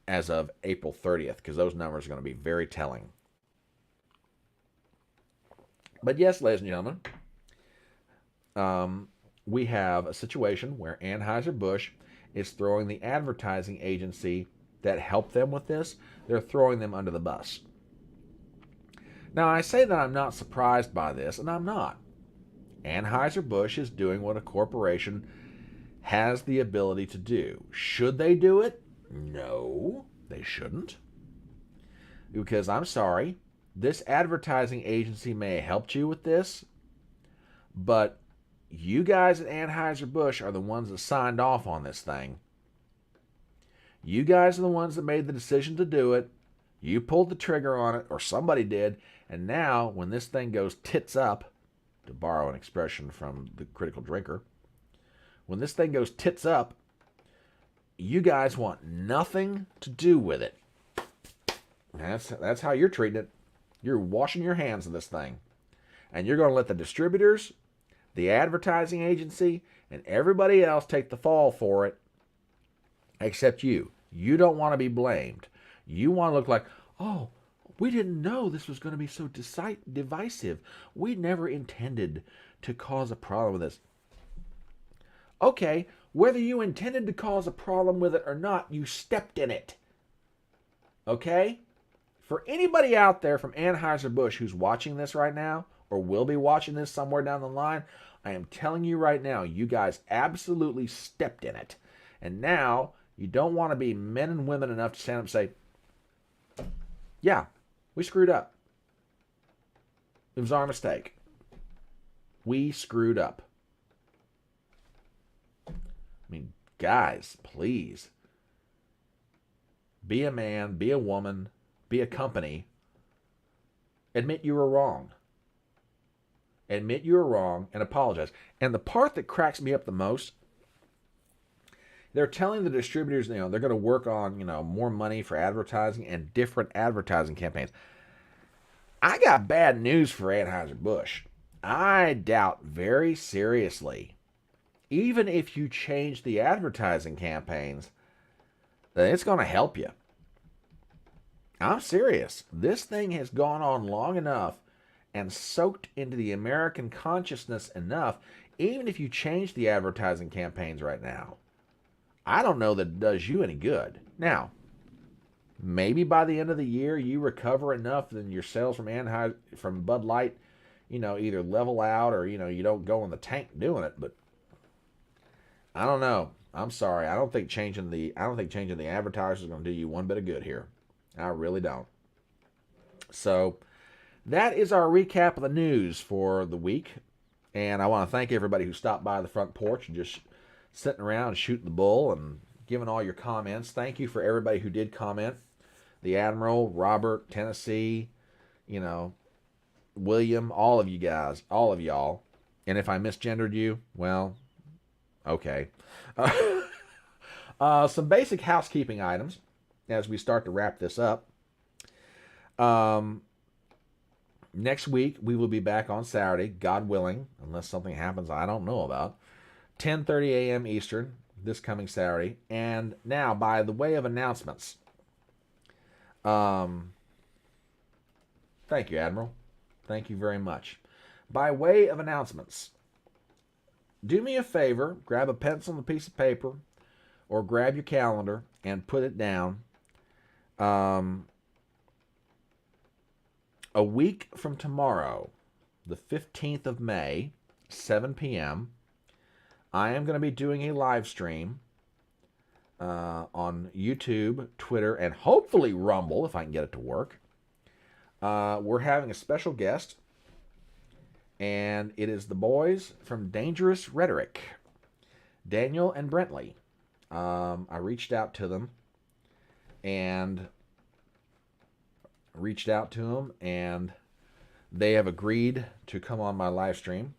[SPEAKER 1] as of April 30th, because those numbers are going to be very telling. But yes, ladies and gentlemen, we have a situation where Anheuser-Busch is throwing the advertising agency that helped them with this, they're throwing them under the bus. Now, I say that I'm not surprised by this, and I'm not. Anheuser-Busch is doing what a corporation has the ability to do. Should they do it? No, they shouldn't. Because, I'm sorry, this advertising agency may have helped you with this, but you guys at Anheuser-Busch are the ones that signed off on this thing. You guys are the ones that made the decision to do it. You pulled the trigger on it, or somebody did, and now, when this thing goes tits up, to borrow an expression from the Critical Drinker, when this thing goes tits up, you guys want nothing to do with it. That's how you're treating it. You're washing your hands of this thing. And you're going to let the distributors, the advertising agency, and everybody else take the fall for it, except you. You don't want to be blamed. You want to look like, oh, we didn't know this was going to be so divisive. We never intended to cause a problem with this. Okay, whether you intended to cause a problem with it or not, you stepped in it. Okay? For anybody out there from Anheuser-Busch who's watching this right now, or will be watching this somewhere down the line, I am telling you right now, you guys absolutely stepped in it. And now, you don't want to be men and women enough to stand up and say, yeah, we screwed up. It was our mistake. We screwed up. I mean, guys, please. Be a man, be a woman, be a company. Admit you were wrong. admit you were wrong, and apologize. And the part that cracks me up the most, they're telling the distributors, they're going to work on, more money for advertising and different advertising campaigns. I got bad news for Anheuser-Busch. I doubt very seriously, even if you change the advertising campaigns, that it's going to help you. I'm serious. This thing has gone on long enough and soaked into the American consciousness enough, even if you change the advertising campaigns right now. I don't know that it does you any good. Now, maybe by the end of the year you recover enough that your sales from Bud Light, either level out or you don't go in the tank doing it. But I don't know. I'm sorry. I don't think changing the advertisers is going to do you one bit of good here. I really don't. So that is our recap of the news for the week. And I want to thank everybody who stopped by the front porch and just sitting around shooting the bull and giving all your comments. Thank you for everybody who did comment. The Admiral, Robert, Tennessee, William, all of you guys, all of y'all. And if I misgendered you, well, okay. Some basic housekeeping items as we start to wrap this up. Next week, we will be back on Saturday, God willing, unless something happens I don't know about. 10:30 a.m. Eastern, this coming Saturday. And now, by the way of announcements, thank you, Admiral. Thank you very much. By way of announcements, do me a favor, grab a pencil and a piece of paper, or grab your calendar and put it down. A week from tomorrow, the 15th of May, 7 p.m., I am going to be doing a live stream on YouTube, Twitter, and hopefully Rumble, if I can get it to work. We're having a special guest, and it is the boys from Dangerous Rhetoric, Daniel and Brentley. I reached out to them, and they have agreed to come on my live stream.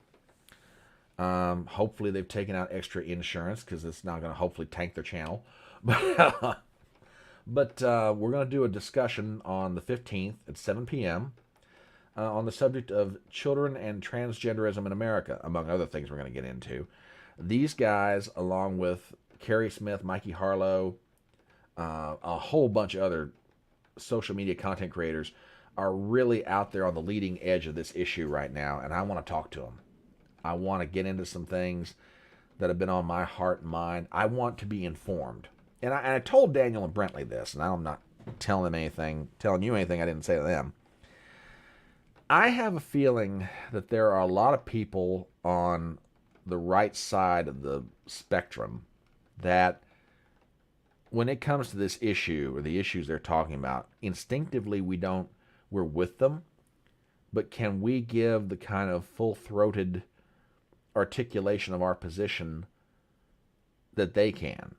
[SPEAKER 1] Hopefully they've taken out extra insurance because it's not going to hopefully tank their channel. But we're going to do a discussion on the 15th at 7 p.m. On the subject of children and transgenderism in America, among other things we're going to get into. These guys, along with Carrie Smith, Mikey Harlow, a whole bunch of other social media content creators, are really out there on the leading edge of this issue right now, and I want to talk to them. I want to get into some things that have been on my heart and mind. I want to be informed. And I told Daniel and Brentley this, and I'm not telling you anything I didn't say to them. I have a feeling that there are a lot of people on the right side of the spectrum that when it comes to this issue or the issues they're talking about, instinctively we're with them, but can we give the kind of full-throated articulation of our position that they can?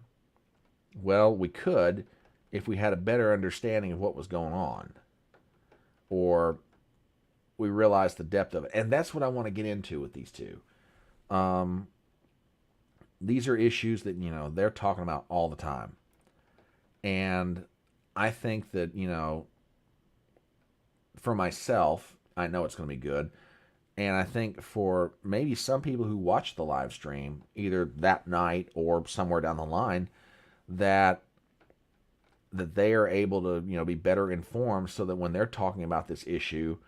[SPEAKER 1] Well, we could if we had a better understanding of what was going on, or we realized the depth of it. And that's what I want to get into with these two. These are issues that, they're talking about all the time. And I think that, for myself, I know it's going to be good. And I think for maybe some people who watch the live stream, either that night or somewhere down the line, that they are able to, be better informed so that when they're talking about this issue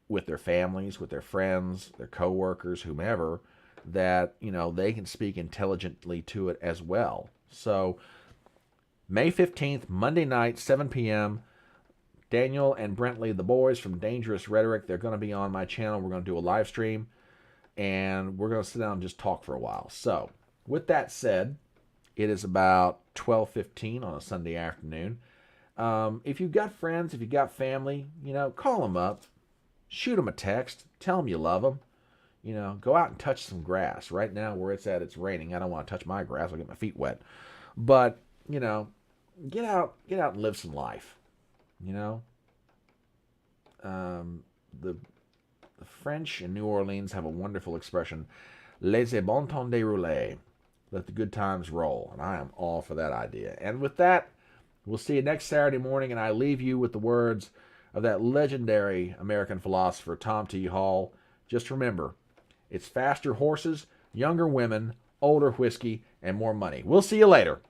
[SPEAKER 1] with their families, with their friends, their coworkers, whomever, that, they can speak intelligently to it as well. So May 15th, Monday night, 7 p.m., Daniel and Brentley, the boys from Dangerous Rhetoric, they're going to be on my channel. We're going to do a live stream, and we're going to sit down and just talk for a while. So, with that said, it is about 12:15 on a Sunday afternoon. If you've got friends, if you've got family, call them up, shoot them a text, tell them you love them. Go out and touch some grass. Right now, where it's at, it's raining. I don't want to touch my grass. I'll get my feet wet. But, get out and live some life. The The French in New Orleans have a wonderful expression, laissez bon temps dérouler. Let the good times roll. And I am all for that idea. And with that, we'll see you next Saturday morning, and I leave you with the words of that legendary American philosopher, Tom T. Hall. Just remember, it's faster horses, younger women, older whiskey, and more money. We'll see you later.